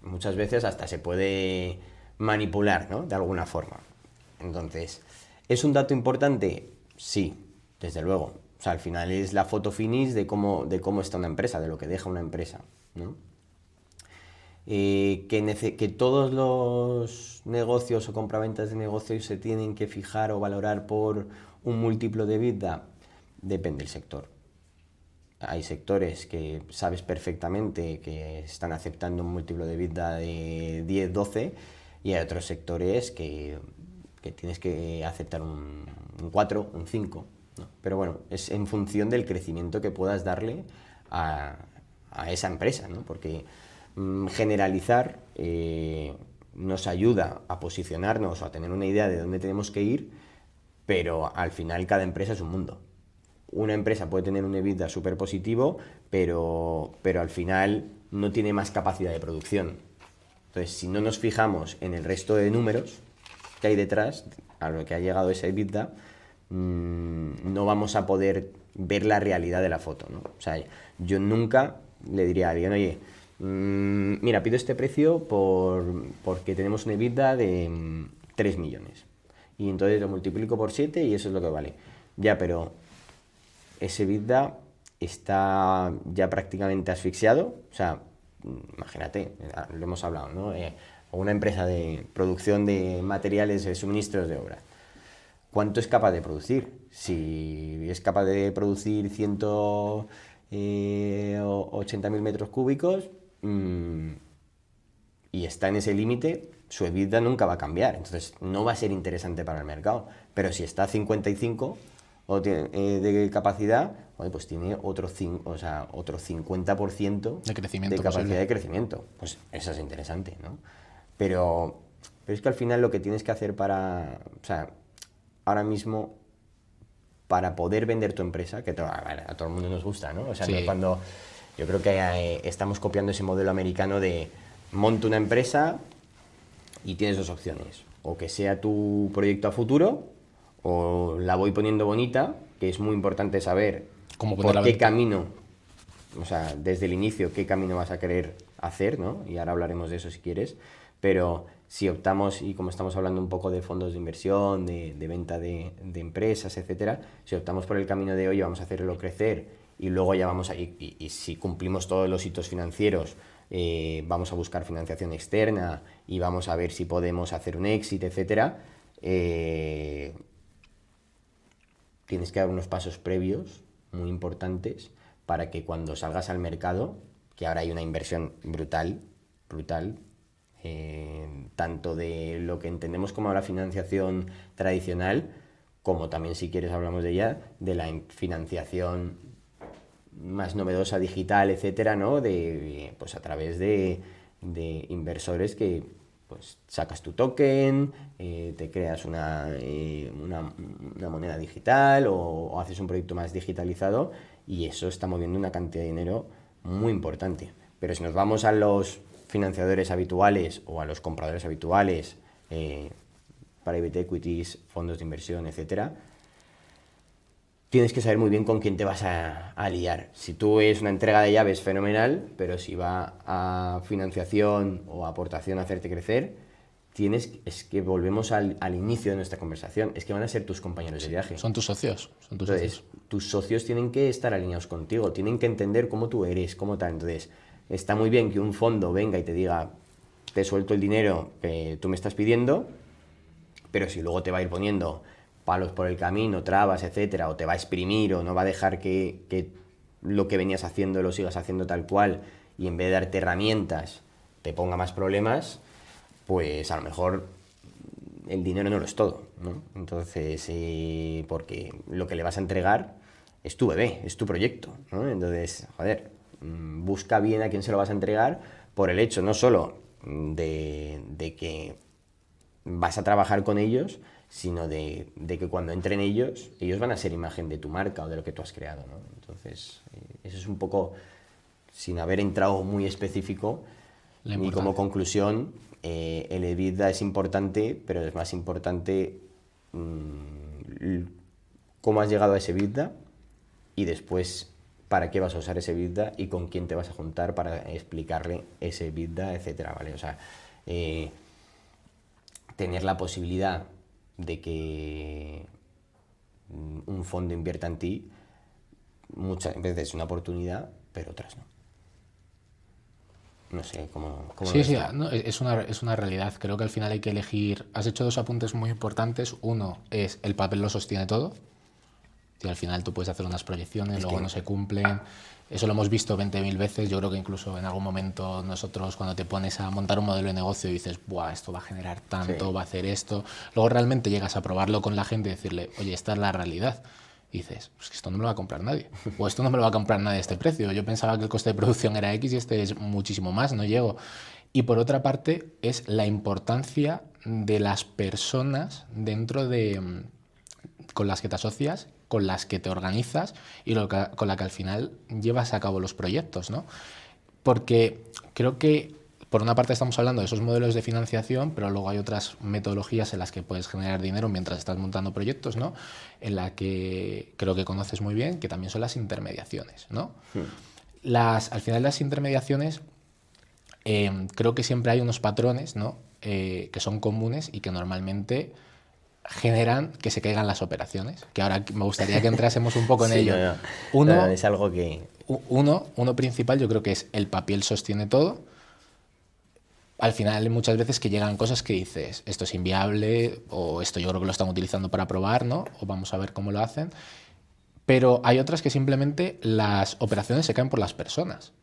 muchas veces hasta se puede manipular, ¿no? De alguna forma. Entonces, ¿es un dato importante? Sí, desde luego. O sea, al final es la foto finish de cómo está una empresa, de lo que deja una empresa, ¿no? Que todos los negocios o compraventas de negocios se tienen que fijar o valorar por un múltiplo de EBITDA, depende del sector. Hay sectores que sabes perfectamente que están aceptando un múltiplo de EBITDA de 10, 12 y hay otros sectores que tienes que aceptar un 4, un 5, ¿no? Pero bueno, es en función del crecimiento que puedas darle a esa empresa, ¿no? Porque generalizar nos ayuda a posicionarnos o a tener una idea de dónde tenemos que ir, pero al final cada empresa es un mundo. Una empresa puede tener un EBITDA súper positivo, pero al final no tiene más capacidad de producción. Entonces, si no nos fijamos en el resto de números que hay detrás, a lo que ha llegado ese EBITDA, no vamos a poder ver la realidad de la foto, ¿no? O sea, yo nunca le diría a alguien, oye, mira, pido este precio porque tenemos un EBITDA de 3 millones. Y entonces lo multiplico por 7 y eso es lo que vale. Ya, pero ese EBITDA está ya prácticamente asfixiado. O sea, imagínate, lo hemos hablado, ¿no? Una empresa de producción de materiales, de suministros de obra. ¿Cuánto es capaz de producir? Si es capaz de producir 180.000 metros cúbicos y está en ese límite, su EBITDA nunca va a cambiar. Entonces no va a ser interesante para el mercado. Pero si está a 55 de capacidad, pues tiene otro 50% de crecimiento de capacidad posible. de crecimiento. Pues eso es interesante, ¿no? Pero es que al final lo que tienes que hacer o sea, ahora mismo, para poder vender tu empresa, que a todo el mundo nos gusta, ¿no? O sea, Sí. cuando yo creo que estamos copiando ese modelo americano de monto una empresa y tienes dos opciones. O que sea tu proyecto a futuro, o la voy poniendo bonita, que es muy importante saber por qué camino, o sea, desde el inicio, qué camino vas a querer hacer, ¿no? Y ahora hablaremos de eso si quieres. Pero Si optamos, y como estamos hablando un poco de fondos de inversión, de venta de empresas, etcétera, si optamos por el camino de, oye, vamos a hacerlo crecer y luego ya vamos a, y si cumplimos todos los hitos financieros, vamos a buscar financiación externa y vamos a ver si podemos hacer un exit, etcétera, tienes que dar unos pasos previos muy importantes para que cuando salgas al mercado, que ahora hay una inversión brutal, tanto de lo que entendemos como la financiación tradicional, como también, si quieres, hablamos de ella, de la financiación más novedosa, digital, etcétera, ¿no? Pues a través de inversores que pues sacas tu token, te creas una moneda digital o haces un proyecto más digitalizado, y eso está moviendo una cantidad de dinero muy importante. Pero si nos vamos a los financiadores habituales o a los compradores habituales, private equities, fondos de inversión, etcétera, tienes que saber muy bien con quién te vas a liar. Si tú es una entrega de llaves, fenomenal, pero si va a financiación o aportación a hacerte crecer, es que volvemos al inicio de nuestra conversación, es que van a ser tus compañeros de viaje. Son tus socios. Entonces, tus socios tienen que estar alineados contigo, tienen que entender cómo tú eres, cómo tal. Entonces, está muy bien que un fondo venga y te diga, te suelto el dinero que tú me estás pidiendo, pero si luego te va a ir poniendo palos por el camino, trabas, etcétera, o te va a exprimir o no va a dejar que lo que venías haciendo lo sigas haciendo tal cual, y en vez de darte herramientas te ponga más problemas, pues a lo mejor el dinero no lo es todo, ¿no? Entonces, porque lo que le vas a entregar es tu bebé, es tu proyecto, ¿no? Entonces, joder, busca bien a quién se lo vas a entregar, por el hecho no solo de que vas a trabajar con ellos, sino de que cuando entren ellos van a ser imagen de tu marca o de lo que tú has creado, ¿no? Entonces, eso es un poco, sin haber entrado muy específico, y como conclusión, el EBITDA es importante, pero es más importante cómo has llegado a ese EBITDA, y después para qué vas a usar ese EBITDA y con quién te vas a juntar para explicarle ese EBITDA, etcétera, ¿vale? O sea, tener la posibilidad de que un fondo invierta en ti muchas veces es una oportunidad, pero otras no. No sé cómo Sí, sí, no, es una realidad. Creo que al final hay que elegir. Has hecho dos apuntes muy importantes. Uno es el papel lo sostiene todo. Y al final tú puedes hacer unas proyecciones, luego no se cumplen. Eso lo hemos visto 20.000 veces. Yo creo que incluso en algún momento nosotros, cuando te pones a montar un modelo de negocio y dices, buah, esto va a generar tanto, va a hacer esto, luego realmente llegas a probarlo con la gente y decirle, oye, esta es la realidad. Y dices, pues que esto no me lo va a comprar nadie. O esto no me lo va a comprar nadie a este precio. Yo pensaba que el coste de producción era X y este es muchísimo más, no llego. Y por otra parte es la importancia de las personas dentro de con las que te asocias, con las que te organizas y con la que al final llevas a cabo los proyectos, ¿no? Porque creo que por una parte estamos hablando de esos modelos de financiación, pero luego hay otras metodologías en las que puedes generar dinero mientras estás montando proyectos, ¿no? En la que creo que conoces muy bien, que también son las intermediaciones, ¿no? Al final las intermediaciones, creo que siempre hay unos patrones, ¿no? Que son comunes y que normalmente generan que se caigan las operaciones, que ahora me gustaría que entrásemos un poco en ello. Uno, es algo que... Uno principal, yo creo que es el papel sostiene todo. Al final muchas veces que llegan cosas que dices, esto es inviable, o esto yo creo que lo están utilizando para probar, ¿no? O vamos a ver cómo lo hacen. Pero hay otras que simplemente las operaciones se caen por las personas,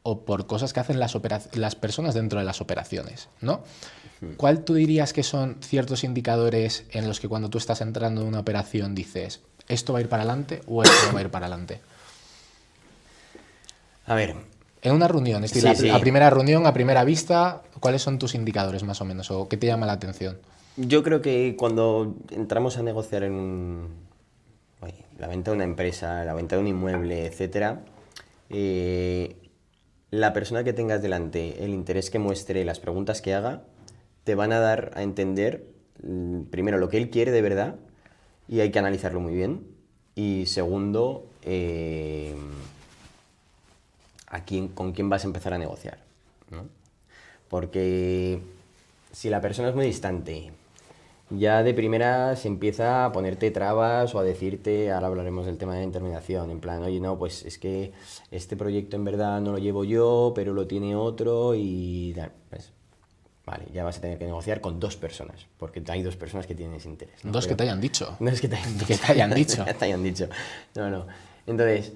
o por cosas que hacen las personas dentro de las operaciones, ¿no? ¿Cuál tú dirías que son ciertos indicadores en los que cuando tú estás entrando en una operación dices, esto va a ir para adelante o esto no va a ir para adelante? A ver... En una reunión, es decir, a primera reunión, a primera vista, ¿cuáles son tus indicadores más o menos? ¿O qué te llama la atención? Yo creo que cuando entramos a negociar en la venta de una empresa, la venta de un inmueble, etcétera, la persona que tengas delante, el interés que muestre, las preguntas que haga, te van a dar a entender, primero, lo que él quiere de verdad, y hay que analizarlo muy bien. Y segundo, con quién vas a empezar a negociar, ¿no? Porque si la persona es muy distante, ya de primera se empieza a ponerte trabas o a decirte, ahora hablaremos del tema de la intermediación, en plan, oye, no, pues es que este proyecto en verdad no lo llevo yo, pero lo tiene otro y pues, vale, ya vas a tener que negociar con 2 personas, porque hay 2 personas que tienen ese interés, ¿no? Dos que Pero te hayan dicho. no es que te hayan dicho. Que te hayan dicho. Te hayan dicho. No, no. Entonces,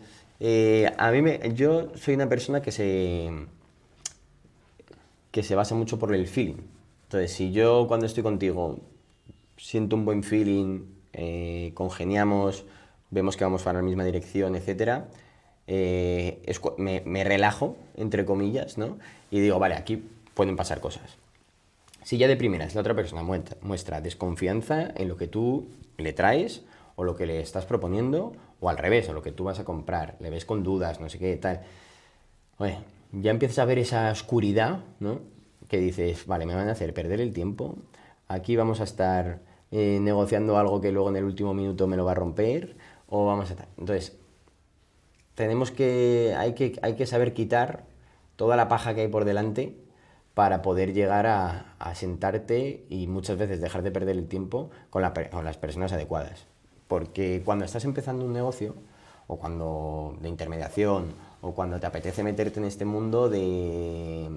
yo soy una persona que se basa mucho por el feeling. Entonces, si yo cuando estoy contigo siento un buen feeling, congeniamos, vemos que vamos para la misma dirección, etcétera, me relajo, entre comillas, ¿no? Y digo, vale, aquí pueden pasar cosas. Si ya de primeras la otra persona muestra desconfianza en lo que tú le traes o lo que le estás proponiendo, o al revés, o lo que tú vas a comprar, le ves con dudas, no sé qué, tal, oye, ya empiezas a ver esa oscuridad, ¿no? Que dices, vale, me van a hacer perder el tiempo, aquí vamos a estar negociando algo que luego en el último minuto me lo va a romper, o vamos a estar... Entonces, hay que saber quitar toda la paja que hay por delante para poder llegar a sentarte y muchas veces dejar de perder el tiempo con las personas adecuadas. Porque cuando estás empezando un negocio, o cuando de intermediación, o cuando te apetece meterte en este mundo de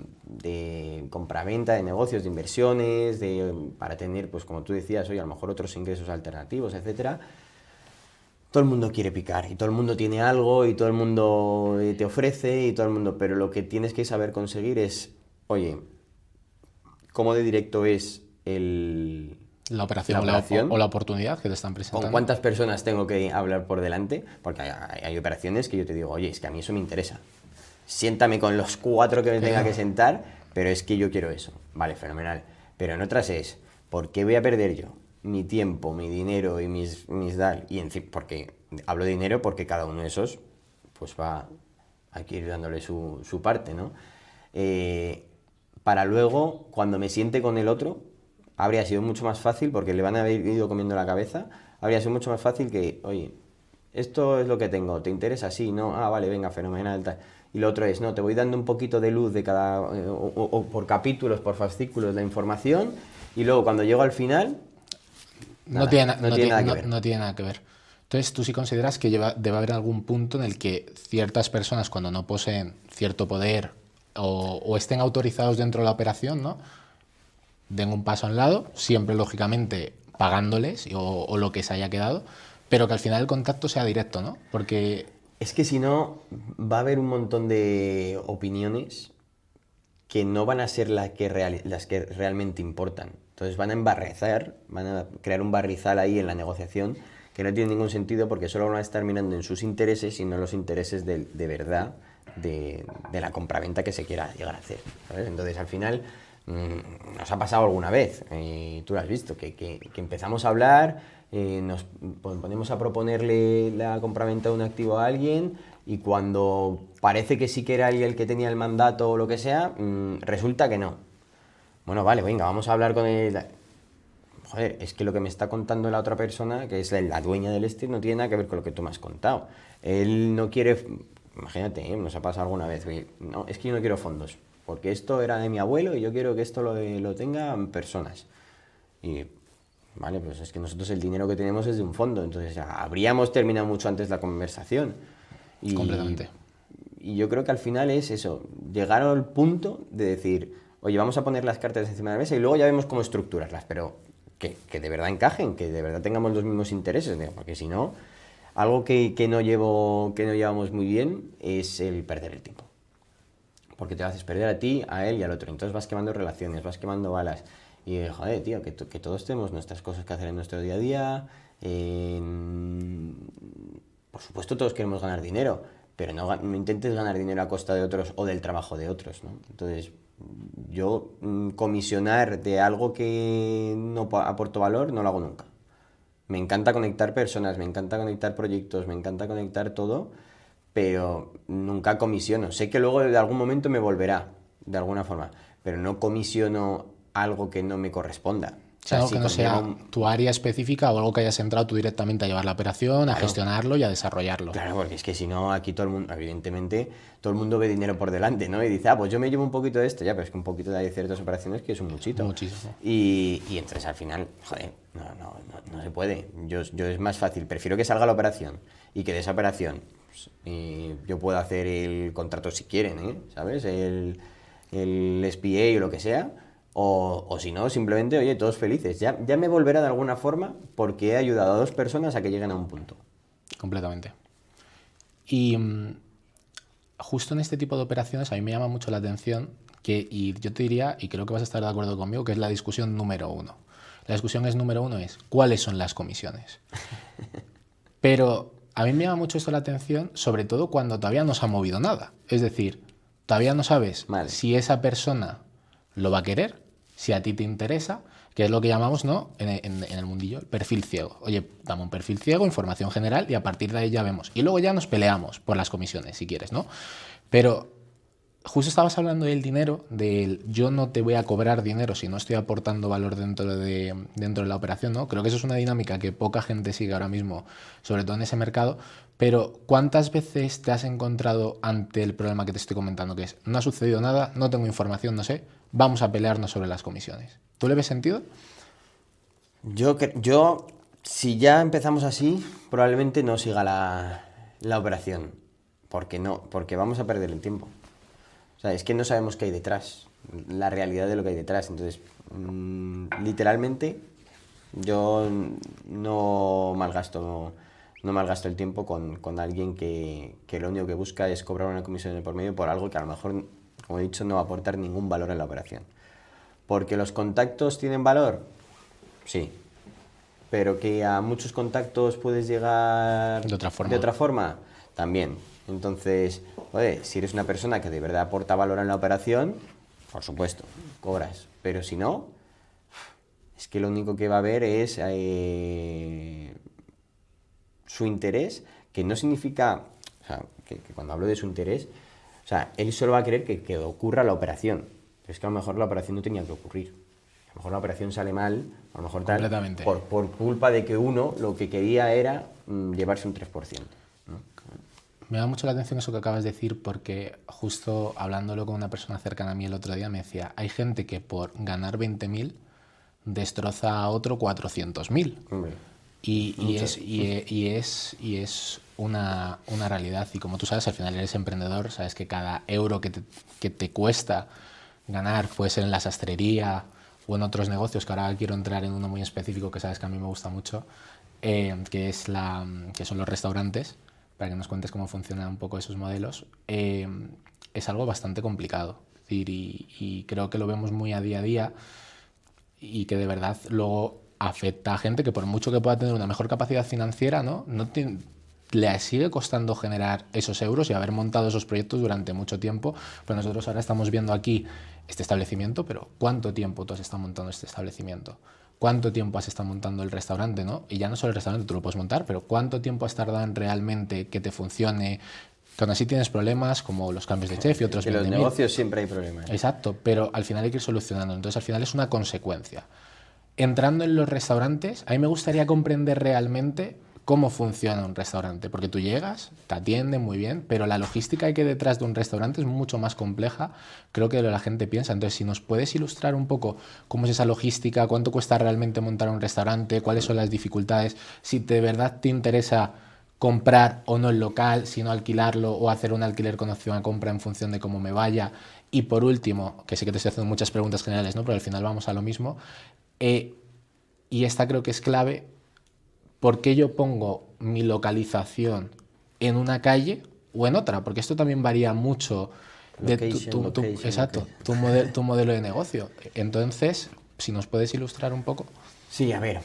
compraventa, de negocios, de inversiones, para tener, pues como tú decías, hoy a lo mejor otros ingresos alternativos, etcétera, todo el mundo quiere picar y todo el mundo tiene algo y todo el mundo te ofrece y todo el mundo, pero lo que tienes que saber conseguir es, oye, ¿cómo de directo es La operación, o la oportunidad que te están presentando? ¿Con cuántas personas tengo que hablar por delante? Porque hay operaciones que yo te digo, oye, es que a mí eso me interesa. Siéntame con los 4 que me tenga que sentar, pero es que yo quiero eso. Vale, fenomenal. Pero en otras es, ¿por qué voy a perder yo mi tiempo, mi dinero y mis dar? Y porque hablo de dinero porque cada uno de esos, pues hay que ir dándole su parte, ¿no? Para luego, cuando me siente con el otro, habría sido mucho más fácil, porque le van a haber ido comiendo la cabeza, habría sido mucho más fácil que, oye, esto es lo que tengo, ¿te interesa? Sí, no, ah, vale, venga, fenomenal, tal. Y lo otro es, no, te voy dando un poquito de luz de cada, o por capítulos, por fascículos, la información, y luego cuando llego al final, no tiene nada que ver. Entonces, ¿tú sí consideras que debe haber algún punto en el que ciertas personas, cuando no poseen cierto poder o estén autorizados dentro de la operación, ¿no?, den un paso a un lado, siempre lógicamente pagándoles o lo que se haya quedado, pero que al final el contacto sea directo, ¿no? Porque... Es que si no, va a haber un montón de opiniones que no van a ser las que realmente importan. Entonces van a embarrizar, van a crear un barrizal ahí en la negociación que no tiene ningún sentido, porque solo van a estar mirando en sus intereses y no los intereses de verdad de la compraventa que se quiera llegar a hacer, ¿sabes? Entonces al final... nos ha pasado alguna vez, tú lo has visto, que empezamos a hablar, nos ponemos a proponerle la compraventa de un activo a alguien y cuando parece que sí que era él el que tenía el mandato o lo que sea, resulta que no. Bueno, vale, venga, vamos a hablar con él. Joder, es que lo que me está contando la otra persona, que es la dueña del no tiene nada que ver con lo que tú me has contado. Él no quiere, imagínate, nos ha pasado alguna vez, no, es que yo no quiero fondos, porque esto era de mi abuelo y yo quiero que esto lo tengan personas. Y, vale, pues es que nosotros el dinero que tenemos es de un fondo, entonces ya habríamos terminado mucho antes la conversación. Completamente. Y yo creo que al final es eso, llegar al punto de decir, oye, vamos a poner las cartas encima de la mesa y luego ya vemos cómo estructurarlas, pero que de verdad encajen, que de verdad tengamos los mismos intereses, porque si no, algo que no llevamos muy bien es el perder el tiempo. Porque te haces perder a ti, a él y al otro. Entonces vas quemando relaciones, vas quemando balas. Y joder, tío, que todos tenemos nuestras cosas que hacer en nuestro día a día. Por supuesto todos queremos ganar dinero, pero no intentes ganar dinero a costa de otros o del trabajo de otros, ¿no? Entonces, yo comisionar de algo que no aporto valor no lo hago nunca. Me encanta conectar personas, me encanta conectar proyectos, me encanta conectar todo, pero nunca comisiono. Sé que luego de algún momento me volverá, de alguna forma, pero no comisiono algo que no me corresponda. O sea, Algo si que no sea conlleva tu área específica o algo que hayas entrado tú directamente a llevar la operación, a gestionarlo y a desarrollarlo. Claro, porque es que si no, aquí todo el mundo, evidentemente, todo el mundo ve dinero por delante, ¿no? Y dice, pues yo me llevo un poquito de esto, ya, pero es que un poquito de ciertas operaciones que es un muchito. Muchísimo. Y entonces al final, joder, no se puede. Yo es más fácil, prefiero que salga la operación y que de esa operación pues, yo pueda hacer el contrato si quieren, ¿eh? ¿Sabes? El SPA o lo que sea. O si no, simplemente, oye, todos felices. Ya me volverá de alguna forma porque he ayudado a dos personas a que lleguen a un punto. Completamente. Y justo en este tipo de operaciones a mí me llama mucho la atención y yo te diría, y creo que vas a estar de acuerdo conmigo, que es la discusión número uno. La discusión número uno es ¿cuáles son las comisiones? Pero a mí me llama mucho esto la atención, sobre todo cuando todavía no se ha movido nada. Es decir, todavía no sabes Vale. si esa persona lo va a querer, si a ti te interesa, que es lo que llamamos, ¿no? en el mundillo, el perfil ciego. Oye, dame un perfil ciego, información general, y a partir de ahí ya vemos. Y luego ya nos peleamos por las comisiones, si quieres, ¿no? Pero justo estabas hablando del dinero, del yo no te voy a cobrar dinero si no estoy aportando valor dentro de la operación, ¿no? Creo que eso es una dinámica que poca gente sigue ahora mismo, sobre todo en ese mercado. Pero ¿cuántas veces te has encontrado ante el problema que te estoy comentando? Que es, no ha sucedido nada, no tengo información, no sé, vamos a pelearnos sobre las comisiones. ¿Tú le ves sentido? Yo, si ya empezamos así, probablemente no siga la operación. Porque vamos a perder el tiempo. O sea, es que no sabemos qué hay detrás, la realidad de lo que hay detrás. Entonces, literalmente, yo no malgasto el tiempo con alguien que lo único que busca es cobrar una comisión de por medio por algo que a lo mejor, como he dicho, no va a aportar ningún valor en la operación. ¿Porque los contactos tienen valor? Sí. Pero que a muchos contactos puedes llegar De otra forma. de otra forma, también. Entonces, oye, si eres una persona que de verdad aporta valor en la operación, por supuesto, cobras. Pero si no, es que lo único que va a haber es su interés, que no significa, o sea, que cuando hablo de su interés, o sea, él solo va a querer que ocurra la operación. Pero es que a lo mejor la operación no tenía que ocurrir. A lo mejor la operación sale mal, a lo mejor tal, Completamente. por culpa de que uno lo que quería era llevarse un 3%. ¿No? Me da mucho la atención eso que acabas de decir porque justo hablándolo con una persona cercana a mí el otro día me decía, hay gente que por ganar 20.000 destroza a otro 400.000. Hombre, Y es una realidad. Y como tú sabes, al final eres emprendedor, sabes que cada euro que te cuesta ganar, puede ser en la sastrería o en otros negocios, que ahora quiero entrar en uno muy específico que sabes que a mí me gusta mucho, que son los restaurantes, para que nos cuentes cómo funcionan un poco esos modelos, es algo bastante complicado. Es decir, y creo que lo vemos muy a día y que de verdad luego afecta a gente que por mucho que pueda tener una mejor capacidad financiera, le sigue costando generar esos euros y haber montado esos proyectos durante mucho tiempo. Pues nosotros ahora estamos viendo aquí este establecimiento, pero ¿cuánto tiempo tú has estado montando este establecimiento? ¿Cuánto tiempo has estado montando el restaurante, ¿no? Y ya no solo el restaurante, tú lo puedes montar, pero ¿cuánto tiempo has tardado en realmente que te funcione? Que aún así tienes problemas como los cambios de chef y otros. que los negocios siempre hay problemas. Exacto, pero al final hay que ir solucionando. Entonces al final es una consecuencia. Entrando en los restaurantes, a mí me gustaría comprender realmente cómo funciona un restaurante, porque tú llegas, te atienden muy bien, pero la logística que hay detrás de un restaurante es mucho más compleja, creo que de lo que la gente piensa. Entonces, si nos puedes ilustrar un poco cómo es esa logística, cuánto cuesta realmente montar un restaurante, cuáles son las dificultades, si de verdad te interesa comprar o no el local, sino alquilarlo o hacer un alquiler con opción a compra en función de cómo me vaya. Y por último, que sé que te estoy haciendo muchas preguntas generales, ¿no? Pero al final vamos a lo mismo. Y esta creo que es clave. ¿Por qué yo pongo mi localización en una calle o en otra? Porque esto también varía mucho de exacto, tu modelo de negocio. Entonces, si nos puedes ilustrar un poco. Sí, a ver.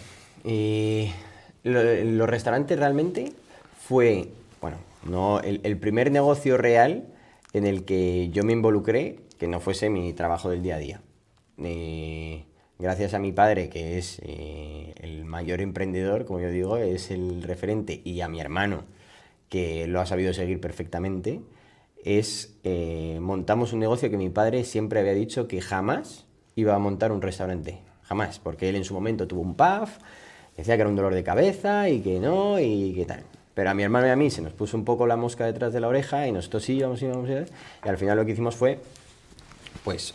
Los restaurantes realmente fue, bueno, no el primer negocio real en el que yo me involucré que no fuese mi trabajo del día a día. Gracias a mi padre, que es el mayor emprendedor, como yo digo, es el referente, y a mi hermano, que lo ha sabido seguir perfectamente, montamos un negocio que mi padre siempre había dicho que jamás iba a montar un restaurante. jamás, porque él en su momento tuvo un PAF, decía que era un dolor de cabeza y que no, y que tal. Pero a mi hermano y a mí se nos puso un poco la mosca detrás de la oreja y nosotros íbamos, y al final lo que hicimos fue, pues,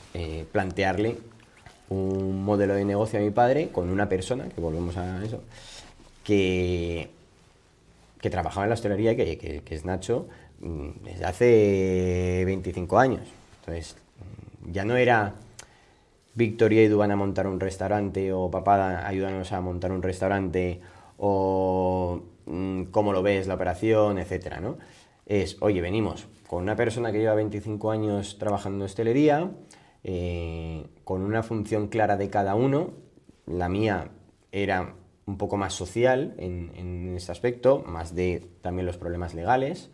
plantearle un modelo de negocio a mi padre con una persona, que volvemos a eso, que trabajaba en la hostelería y que es Nacho desde hace 25 años. Entonces, ya no era Víctor y Edu van a montar un restaurante, o papá, ayúdanos a montar un restaurante, o cómo lo ves la operación, etcétera, ¿no? Es, oye, venimos con una persona que lleva 25 años trabajando en hostelería, con una función clara de cada uno. La mía era un poco más social en este aspecto, más de también los problemas legales.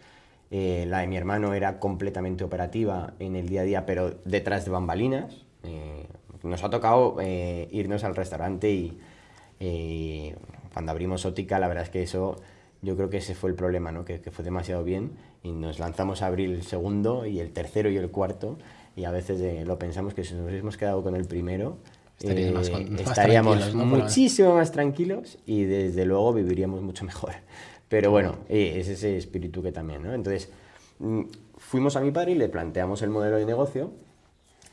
La de mi hermano era completamente operativa en el día a día, pero detrás de bambalinas. Nos ha tocado irnos al restaurante y cuando abrimos Óptica, la verdad es que eso, yo creo que ese fue el problema, ¿no? Que fue demasiado bien y nos lanzamos a abrir el segundo y el tercero y el cuarto, y a veces lo pensamos que si nos hubiésemos quedado con el primero, estaríamos muchísimo más tranquilos y desde luego viviríamos mucho mejor. Pero bueno, es ese espíritu que también, ¿no? Entonces, fuimos a mi padre y le planteamos el modelo de negocio.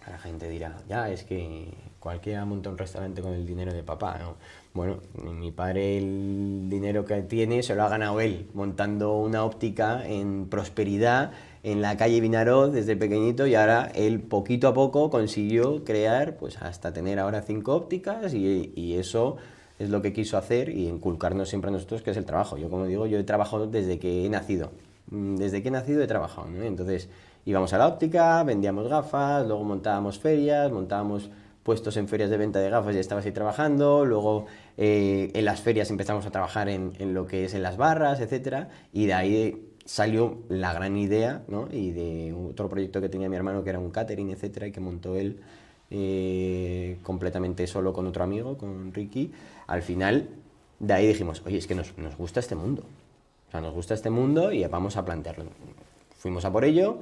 La gente dirá, ya, es que cualquiera monta un restaurante con el dinero de papá, ¿no? Bueno, mi padre el dinero que tiene se lo ha ganado él, montando una óptica en prosperidad en la calle Vinaroz desde pequeñito, y ahora él poquito a poco consiguió crear, pues hasta tener ahora 5 ópticas, y eso es lo que quiso hacer y inculcarnos siempre a nosotros, que es el trabajo. Yo, como digo, yo he trabajado desde que he nacido. Desde que he nacido he trabajado, ¿no? Entonces íbamos a la óptica, vendíamos gafas, luego montábamos ferias, montábamos puestos en ferias de venta de gafas y estabas ahí trabajando, luego en las ferias empezamos a trabajar en lo que es en las barras, etcétera, y de ahí salió la gran idea, ¿no? Y de otro proyecto que tenía mi hermano, que era un catering, etcétera, y que montó él completamente solo con otro amigo, con Ricky. Al final, de ahí dijimos, oye, es que nos gusta este mundo. O sea, nos gusta este mundo y vamos a plantearlo. Fuimos a por ello.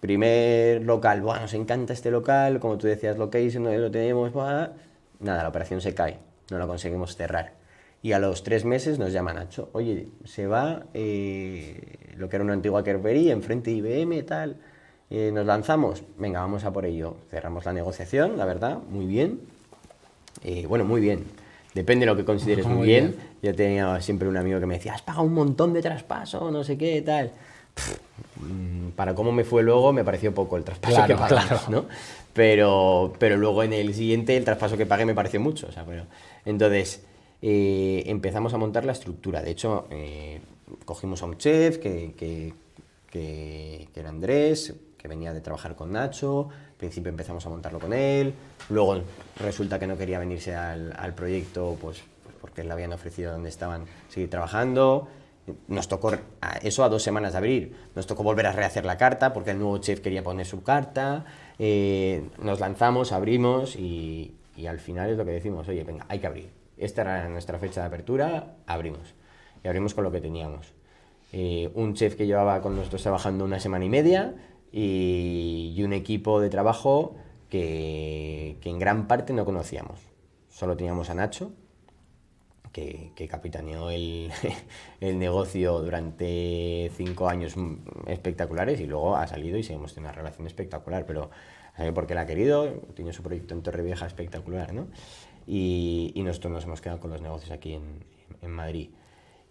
Primer local, buah, nos encanta este local, como tú decías, location, no lo tenemos, buah. Nada, la operación se cae, no la conseguimos cerrar. Y a los 3 meses nos llama Nacho, oye, se va lo que era una antigua Kerberí, enfrente de IBM, tal, nos lanzamos, venga, vamos a por ello. Cerramos la negociación, la verdad, muy bien. Bueno, muy bien. Depende de lo que consideres muy bien. Yo tenía siempre un amigo que me decía, has pagado un montón de traspaso, no sé qué, tal. Para cómo me fue luego, me pareció poco el traspaso que pagué, ¿no? Pero luego en el siguiente, el traspaso que pagué me pareció mucho. O sea, entonces, empezamos a montar la estructura. De hecho, cogimos a un chef que era Andrés, que venía de trabajar con Nacho. Al principio empezamos a montarlo con él. Luego resulta que no quería venirse al proyecto, pues porque le habían ofrecido donde estaban seguir trabajando. Nos tocó eso a 2 semanas de abrir. Nos tocó volver a rehacer la carta porque el nuevo chef quería poner su carta. Nos lanzamos, abrimos y al final es lo que decimos, oye, venga, hay que abrir. Esta era nuestra fecha de apertura, abrimos. Y abrimos con lo que teníamos. Un chef que llevaba con nosotros trabajando 1 semana y media y un equipo de trabajo que en gran parte no conocíamos. Solo teníamos a Nacho, que capitaneó el negocio durante 5 años espectaculares, y luego ha salido y seguimos teniendo una relación espectacular, pero porque la ha querido, tiene su proyecto en Torrevieja espectacular, ¿no? Y nosotros nos hemos quedado con los negocios aquí en Madrid.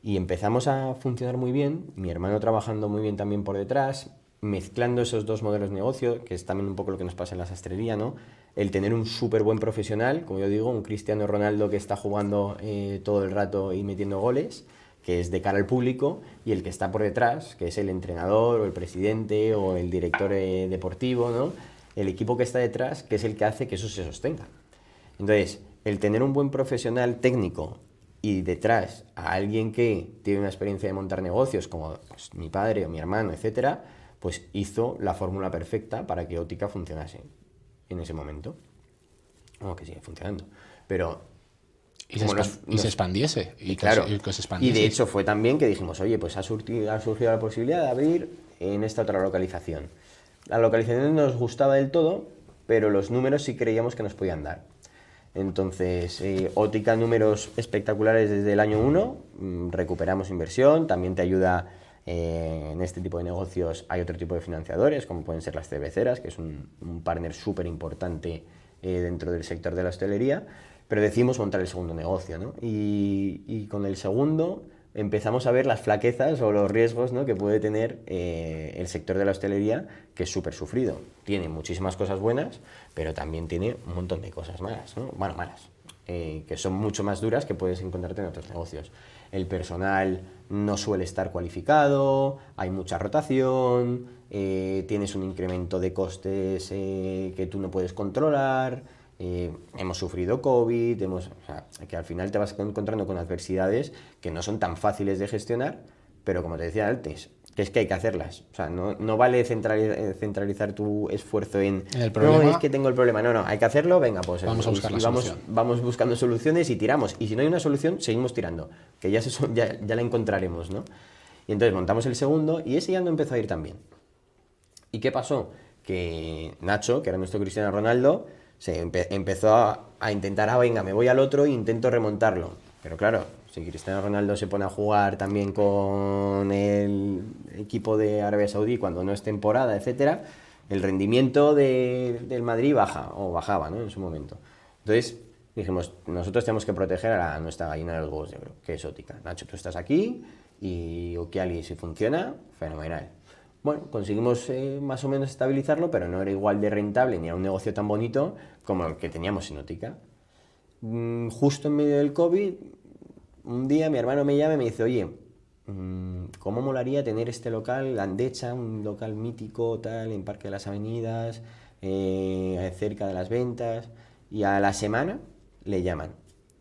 Y empezamos a funcionar muy bien, mi hermano trabajando muy bien también por detrás, mezclando esos 2 modelos de negocio, que es también un poco lo que nos pasa en la sastrería, ¿no? El tener un súper buen profesional, como yo digo, un Cristiano Ronaldo que está jugando todo el rato y metiendo goles, que es de cara al público, y el que está por detrás, que es el entrenador o el presidente o el director deportivo, ¿no? El equipo que está detrás, que es el que hace que eso se sostenga. Entonces, el tener un buen profesional técnico y detrás a alguien que tiene una experiencia de montar negocios, como pues, mi padre o mi hermano, etcétera, pues hizo la fórmula perfecta para que Óptica funcionase en ese momento. Bueno, que sigue funcionando, pero... Y se expandiese. Y claro, que se expandiese. Y de hecho fue también que dijimos, oye, pues ha surgido la posibilidad de abrir en esta otra localización. La localización no nos gustaba del todo, pero los números sí creíamos que nos podían dar. Entonces, Ótica, números espectaculares desde el año 1, recuperamos inversión, también te ayuda en este tipo de negocios, hay otro tipo de financiadores, como pueden ser las cerveceras, que es un partner súper importante dentro del sector de la hostelería, pero decidimos montar el segundo negocio, ¿no? Y con el segundo empezamos a ver las flaquezas o los riesgos, ¿no?, que puede tener el sector de la hostelería, que es súper sufrido. Tiene muchísimas cosas buenas, pero también tiene un montón de cosas malas, ¿no? Bueno, malas, que son mucho más duras que puedes encontrarte en otros negocios. El personal no suele estar cualificado, hay mucha rotación, tienes un incremento de costes que tú no puedes controlar. Hemos sufrido COVID, o sea, que al final te vas encontrando con adversidades que no son tan fáciles de gestionar, pero como te decía antes, que es que hay que hacerlas. O sea, no vale centralizar tu esfuerzo en el problema. No, es que tengo el problema. No, hay que hacerlo, venga, pues vamos a buscar la solución. Vamos buscando soluciones y tiramos. Y si no hay una solución, seguimos tirando, que ya la encontraremos, ¿no? Y entonces montamos el segundo y ese ya no empezó a ir tan bien. ¿Y qué pasó? Que Nacho, que era nuestro Cristiano Ronaldo, empezó a intentar, venga, me voy al otro e intento remontarlo. Pero claro, si Cristiano Ronaldo se pone a jugar también con el equipo de Arabia Saudí cuando no es temporada, etcétera, el rendimiento del Madrid bajaba, ¿no?, en su momento. Entonces dijimos, nosotros tenemos que proteger a nuestra gallina de los huevos de oro, que es Ótica. Nacho, tú estás aquí y Okiali, si funciona, fenomenal. Bueno, conseguimos más o menos estabilizarlo, pero no era igual de rentable ni a un negocio tan bonito como el que teníamos en Ótica. Justo en medio del COVID, un día mi hermano me llama y me dice, oye, ¿cómo molaría tener este local, Landecha, un local mítico, tal, en Parque de las Avenidas, cerca de las ventas? Y a la semana le llaman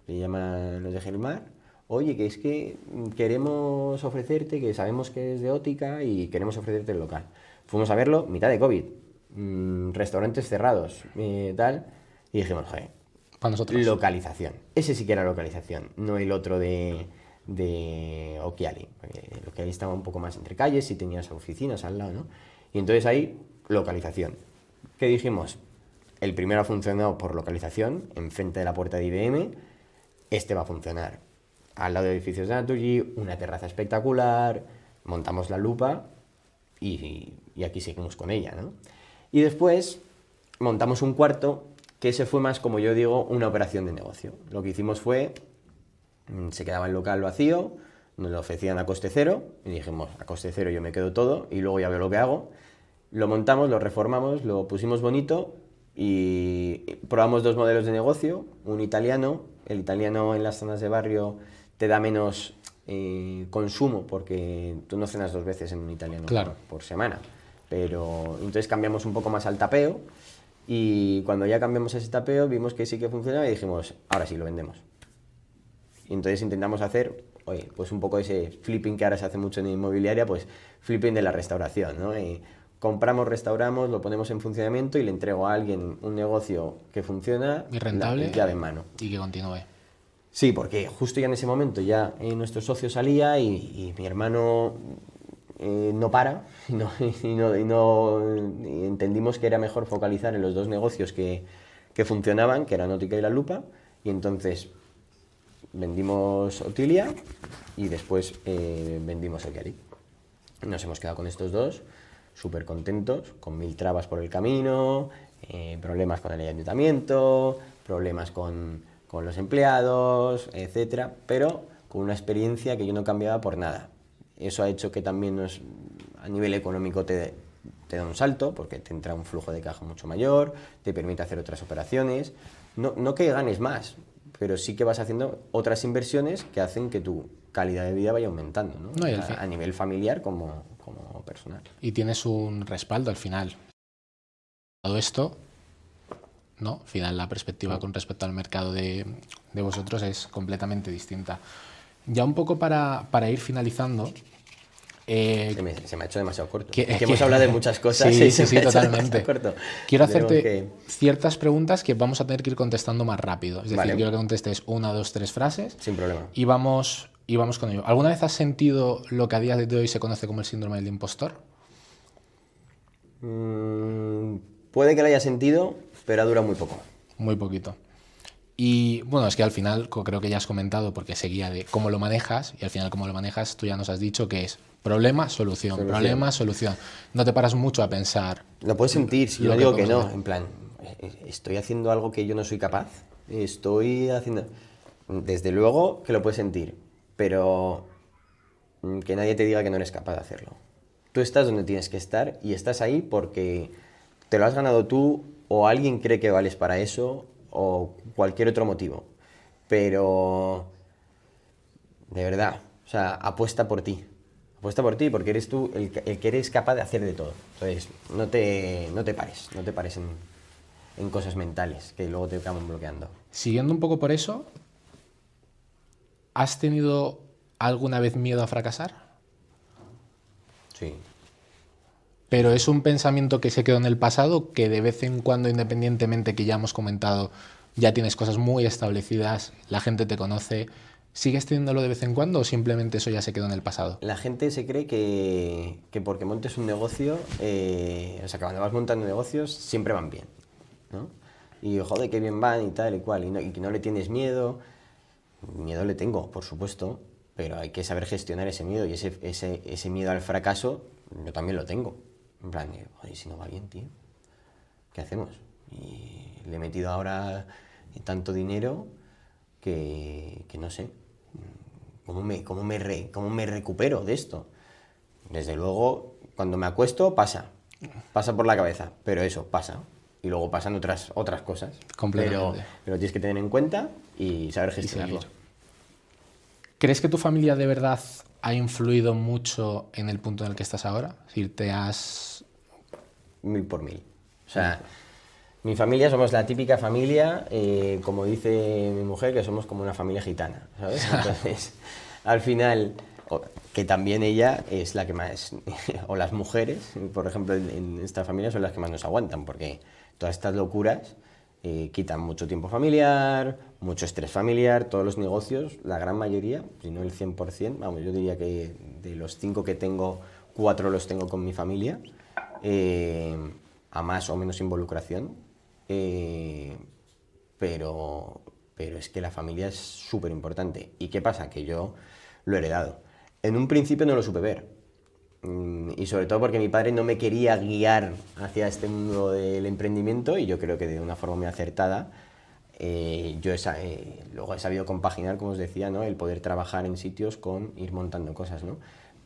los de Gelmar, oye, que es que queremos ofrecerte, que sabemos que es de Ótica y queremos ofrecerte el local. Fuimos a verlo, mitad de COVID, restaurantes cerrados, tal, y dijimos, joder, para nosotros. Localización. Ese sí que era localización, no el otro de Okiali. Okiali estaba un poco más entre calles y tenías oficinas al lado, ¿no? Y entonces ahí, localización. ¿Qué dijimos? El primero ha funcionado por localización, enfrente de la puerta de IBM. Este va a funcionar al lado de edificios de Naturgy, una terraza espectacular, montamos la lupa y aquí seguimos con ella, ¿no? Y después montamos un cuarto, que ese fue más, como yo digo, una operación de negocio. Lo que hicimos fue, se quedaba el local vacío, nos lo ofrecían a coste cero, y dijimos, a coste cero yo me quedo todo y luego ya veo lo que hago. Lo montamos, lo reformamos, lo pusimos bonito y probamos dos modelos de negocio, un italiano. El italiano en las zonas de barrio te da menos consumo porque tú no cenas dos veces en un italiano, claro, por semana. Pero entonces cambiamos un poco más al tapeo y cuando ya cambiamos ese tapeo vimos que sí que funcionaba y dijimos, ahora sí, lo vendemos. Y entonces intentamos hacer, oye, pues un poco ese flipping que ahora se hace mucho en inmobiliaria, pues flipping de la restauración, ¿no? Compramos, restauramos, lo ponemos en funcionamiento y le entrego a alguien un negocio que funciona y rentable, llave en mano. Y que continúe. Sí, porque justo ya en ese momento ya nuestro socio salía y mi hermano no para y entendimos que era mejor focalizar en los dos negocios que funcionaban, que eran Ótica y La Lupa, y entonces vendimos Otilia y después vendimos Okiali. Nos hemos quedado con estos dos, súper contentos, con 1000 trabas por el camino, problemas con el ayuntamiento, problemas con los empleados, etcétera, pero con una experiencia que yo no cambiaba por nada. Eso ha hecho que también a nivel económico te da un salto, porque te entra un flujo de caja mucho mayor, te permite hacer otras operaciones. No que ganes más, pero sí que vas haciendo otras inversiones que hacen que tu calidad de vida vaya aumentando, ¿no? A nivel familiar como personal. Y tienes un respaldo al final. Todo esto, ¿no? Al final la perspectiva con respecto al mercado de vosotros es completamente distinta. Ya un poco para ir finalizando... se me ha hecho demasiado corto. Que hemos hablado de muchas cosas. Sí, totalmente. Quiero hacerte ciertas preguntas que vamos a tener que ir contestando más rápido. Es decir, quiero que contestes 1, 2, 3 frases. Sin problema. Y vamos con ello. ¿Alguna vez has sentido lo que a día de hoy se conoce como el síndrome del impostor? Puede que lo haya sentido, pero ha durado muy poco. Muy poquito. Y bueno, es que al final creo que ya has comentado, porque seguía de cómo lo manejas, y al final cómo lo manejas tú ya nos has dicho que es Solución. problema, solución. No te paras mucho a pensar Lo puedes sentir, si yo no lo que digo que podemos no, hacer. en plan, estoy haciendo algo que yo no soy capaz, estoy haciendo... Desde luego que lo puedes sentir, pero que nadie te diga que no eres capaz de hacerlo. Tú estás donde tienes que estar y estás ahí porque te lo has ganado tú o alguien cree que vales para eso o cualquier otro motivo. Pero, de verdad, o sea, apuesta por ti. Apuesta por ti porque eres tú el que eres capaz de hacer de todo. Entonces, no te pares en cosas mentales que luego te acaban bloqueando. Siguiendo un poco por eso, ¿has tenido alguna vez miedo a fracasar? Sí. Pero es un pensamiento que se quedó en el pasado, que de vez en cuando, independientemente que ya hemos comentado, ya tienes cosas muy establecidas, la gente te conoce. ¿Sigues teniéndolo de vez en cuando o simplemente eso ya se quedó en el pasado? La gente se cree que porque montes un negocio, o sea, que cuando vas montando negocios siempre van bien, ¿no? Y joder, qué bien van y tal y cual, y que no le tienes miedo. Miedo le tengo, por supuesto, pero hay que saber gestionar ese miedo y ese miedo al fracaso yo también lo tengo. En plan, joder, si no va bien, tío, ¿qué hacemos? Y le he metido ahora tanto dinero que no sé, ¿cómo me recupero de esto? Desde luego, cuando me acuesto pasa por la cabeza, pero eso pasa. Y luego pasan otras cosas. Completamente. Pero tienes que tener en cuenta y saber Y gestionarlo. seguir. ¿Crees que tu familia de verdad ha influido mucho en el punto en el que estás ahora? Es decir, te has... 1000 por 1000. O sea, mi familia somos la típica familia, como dice mi mujer, que somos como una familia gitana, ¿sabes? Entonces, al final, que también ella es la que más, o las mujeres, por ejemplo, en esta familia son las que más nos aguantan, porque todas estas locuras quitan mucho tiempo familiar, mucho estrés familiar, todos los negocios, la gran mayoría, si no el 100%, vamos, yo diría que de los 5 que tengo, 4 los tengo con mi familia, eh, a más o menos involucración, eh, pero es que la familia es súper importante. ¿Y qué pasa? Que yo lo he heredado. En un principio no lo supe ver. Y sobre todo porque mi padre no me quería guiar hacia este mundo del emprendimiento y yo creo que de una forma muy acertada. Luego he sabido compaginar, como os decía, ¿no? El poder trabajar en sitios con ir montando cosas, ¿no?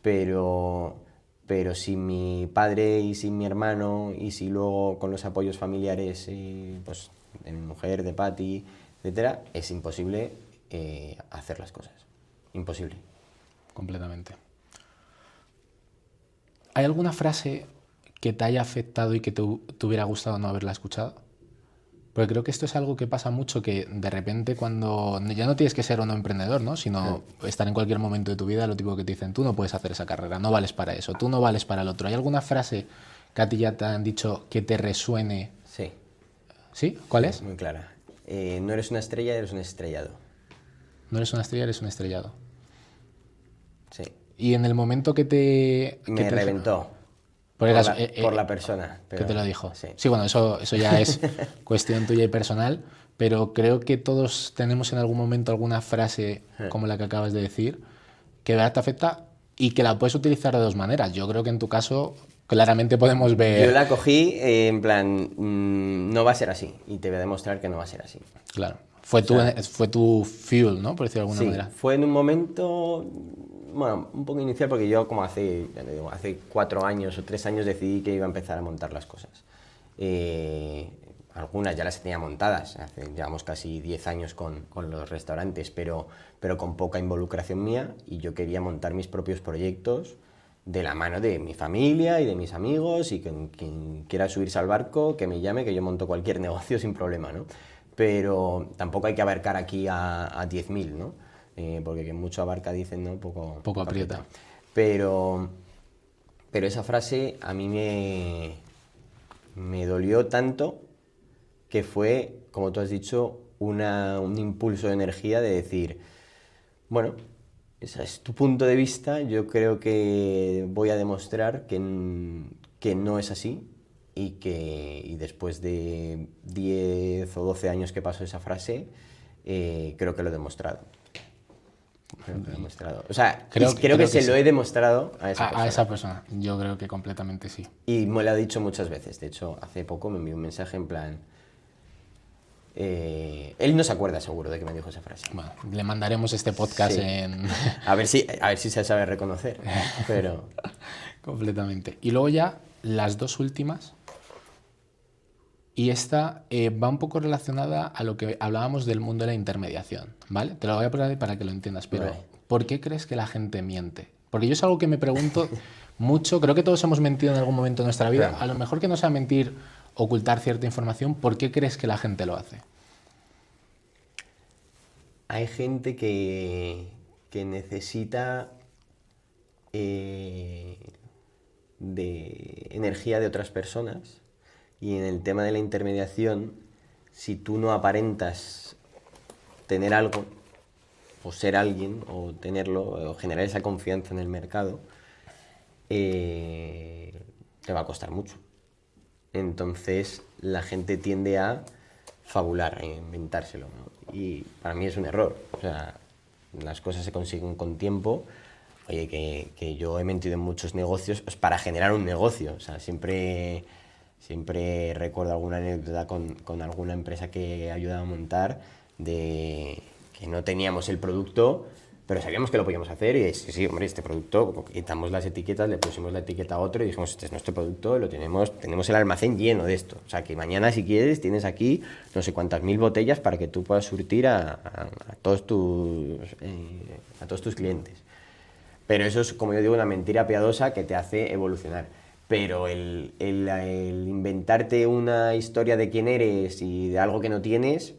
Pero, pero sin mi padre y sin mi hermano y si luego con los apoyos familiares pues, de mi mujer, de Patty, etcétera, es imposible hacer las cosas. Imposible. Completamente. ¿Hay alguna frase que te haya afectado y que te hubiera gustado no haberla escuchado? Porque creo que esto es algo que pasa mucho, que de repente cuando ya no tienes que ser un emprendedor, ¿no? Sino estar en cualquier momento de tu vida, lo típico que te dicen, tú no puedes hacer esa carrera, no vales para eso, tú no vales para el otro. ¿Hay alguna frase que a ti ya te han dicho que te resuene? Sí, ¿Sí? ¿Cuál sí, es? muy clara. No eres una estrella, eres un estrellado. No eres una estrella, eres un estrellado. Sí. Y en el momento que te... Me reventó Porque por la persona. que Pero, te lo dijo. sí. Sí, bueno, eso ya es cuestión tuya y personal, pero creo que todos tenemos en algún momento alguna frase como la que acabas de decir que de verdad te afecta y que la puedes utilizar de dos maneras. Yo creo que en tu caso claramente podemos Yo ver... la cogí en plan, no va a ser así. Y te voy a demostrar que no va a ser así. Claro, fue tu fuel, ¿no? Por decirlo de alguna Sí, manera. fue en un momento, bueno, un poco inicial porque yo como hace 4 años o 3 años decidí que iba a empezar a montar las cosas. Algunas ya las tenía montadas, llevamos casi 10 años con los restaurantes, pero con poca involucración mía y yo quería montar mis propios proyectos de la mano de mi familia y de mis amigos y quien quiera subirse al barco, que me llame, que yo monto cualquier negocio sin problema, ¿no? Pero tampoco hay que abarcar aquí a 10.000, ¿no? Porque quien mucho abarca, dicen, ¿no? Poco aprieta. Pero esa frase a mí me dolió tanto que fue, como tú has dicho, un impulso de energía de decir, bueno, ese es tu punto de vista, yo creo que voy a demostrar que no es así y después de 10 o 12 años que pasó esa frase, creo que lo he demostrado. Creo que lo he demostrado. O sea, creo que se sí. lo he demostrado a esa persona. A esa persona, yo creo que completamente sí. Y me lo ha dicho muchas veces. De hecho, hace poco me envió un mensaje en plan... él no se acuerda seguro de que me dijo esa frase. Bueno, le mandaremos este podcast Sí. en... A ver si se sabe reconocer. Pero... Completamente. Y luego ya las dos últimas. Y esta va un poco relacionada a lo que hablábamos del mundo de la intermediación, ¿vale? Te lo voy a poner ahí para que lo entiendas, pero Vale. ¿por qué crees que la gente miente? Porque yo es algo que me pregunto mucho, creo que todos hemos mentido en algún momento de nuestra vida, Claro. a lo mejor que no sea mentir, ocultar cierta información, ¿por qué crees que la gente lo hace? Hay gente que necesita de energía de otras personas, y en el tema de la intermediación, si tú no aparentas tener algo o ser alguien o tenerlo o generar esa confianza en el mercado, te va a costar mucho. Entonces la gente tiende a fabular, a inventárselo, ¿no? Y para mí es un error. O sea, las cosas se consiguen con tiempo. Oye, que yo he mentido en muchos negocios pues, para generar un negocio. O sea, siempre recuerdo alguna anécdota con alguna empresa que he ayudado a montar de que no teníamos el producto, pero sabíamos que lo podíamos hacer y sí, hombre, este producto, quitamos las etiquetas, le pusimos la etiqueta a otro y dijimos, este es nuestro producto, lo tenemos el almacén lleno de esto. O sea, que mañana si quieres tienes aquí no sé cuántas mil botellas para que tú puedas surtir a todos tus clientes. Pero eso es, como yo digo, una mentira piadosa que te hace evolucionar. Pero el inventarte una historia de quién eres y de algo que no tienes,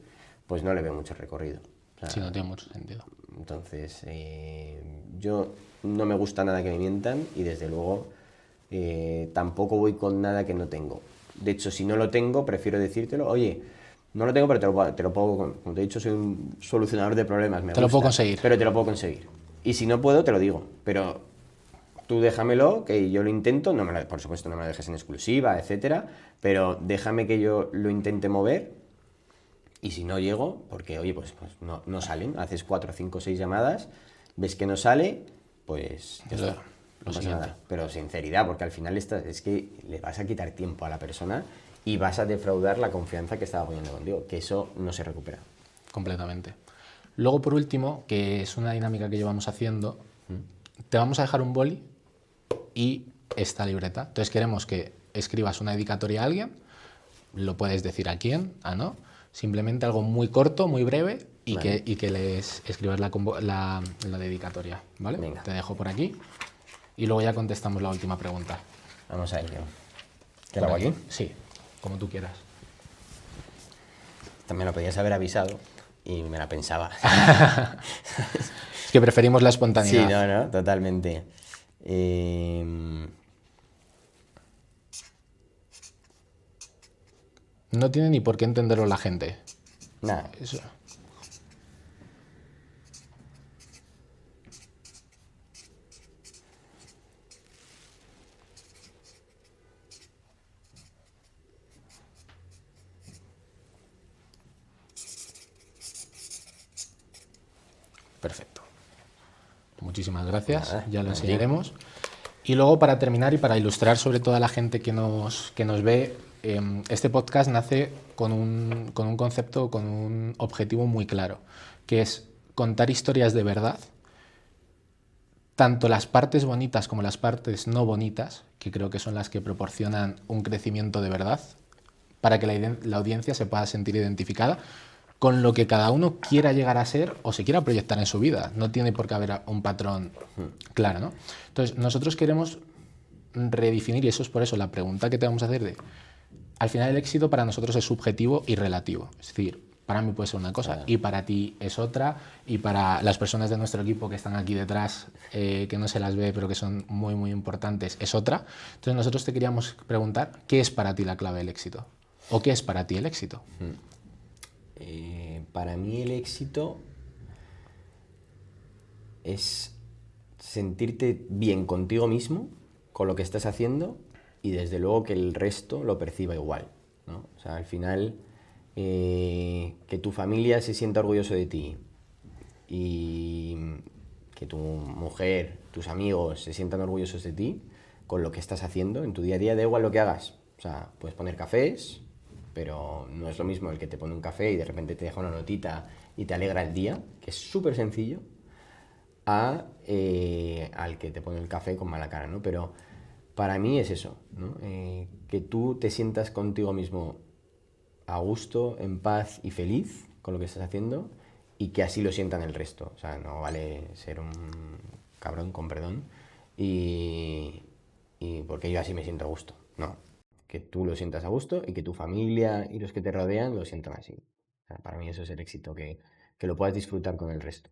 pues no le veo mucho recorrido. O sea, Sí, no tiene mucho sentido. entonces, yo no me gusta nada que me mientan y desde luego tampoco voy con nada que no tengo. De hecho, si no lo tengo, prefiero decírtelo, oye, no lo tengo, pero te lo puedo, como te he dicho, soy un solucionador de problemas, me gusta, Lo puedo conseguir. pero te lo puedo conseguir. Y si no puedo, te lo digo, pero tú déjamelo, que yo lo intento, por supuesto no me lo dejes en exclusiva, etcétera, pero déjame que yo lo intente mover. Y si no llego, porque oye, pues no salen, haces 4, 5, 6 llamadas, ves que no sale, pues ya está, no pasa nada. Pero sinceridad, porque al final es que le vas a quitar tiempo a la persona y vas a defraudar la confianza que estaba poniendo contigo, que eso no se recupera. Completamente. Luego, por último, que es una dinámica que llevamos haciendo, te vamos a dejar un boli y esta libreta. Entonces queremos que escribas una dedicatoria a alguien, lo puedes decir a quién, a no, simplemente algo muy corto, muy breve y, Vale. que les escribas la dedicatoria, ¿vale? Venga. Te dejo por aquí y luego ya contestamos la última pregunta. Vamos a ver, ¿qué ¿Por lo hago aquí? Sí, como tú quieras. También lo podías haber avisado y me la pensaba. Es que preferimos la Sí, espontaneidad. no, totalmente. No tiene ni por qué entenderlo la gente. Nada, Eso. Perfecto. Muchísimas gracias, Nada, ya lo a ti. enseñaremos. Y luego, para terminar y para ilustrar sobre todo a la gente que nos ve, este podcast nace con un concepto, con un objetivo muy claro, que es contar historias de verdad, tanto las partes bonitas como las partes no bonitas, que creo que son las que proporcionan un crecimiento de verdad, para que la audiencia se pueda sentir identificada con lo que cada uno quiera llegar a ser o se quiera proyectar en su vida. No tiene por qué haber un patrón claro, ¿no? Entonces, nosotros queremos redefinir, y eso es por eso la pregunta que te vamos a hacer al final el éxito para nosotros es subjetivo y relativo. Es decir, para mí puede ser una cosa y para ti es otra, y para las personas de nuestro equipo que están aquí detrás, que no se las ve pero que son muy, muy importantes, es otra. Entonces, nosotros te queríamos preguntar, ¿qué es para ti la clave del éxito? ¿O qué es para ti el éxito? Para mí el éxito es sentirte bien contigo mismo, con lo que estás haciendo y desde luego que el resto lo perciba igual, ¿no? O sea, al final, que tu familia se sienta orgulloso de ti y que tu mujer, tus amigos se sientan orgullosos de ti con lo que estás haciendo en tu día a día, da igual lo que hagas. O sea, puedes poner cafés, pero no es lo mismo el que te pone un café y de repente te deja una notita y te alegra el día, que es súper sencillo, al que te pone el café con mala cara, ¿no? Pero para mí es eso, ¿no? Que tú te sientas contigo mismo a gusto, en paz y feliz con lo que estás haciendo y que así lo sientan el resto. O sea, no vale ser un cabrón, con perdón, y, y porque yo así me siento a gusto. No, que tú lo sientas a gusto y que tu familia y los que te rodean lo sientan así. O sea, para mí eso es el éxito, que lo puedas disfrutar con el resto.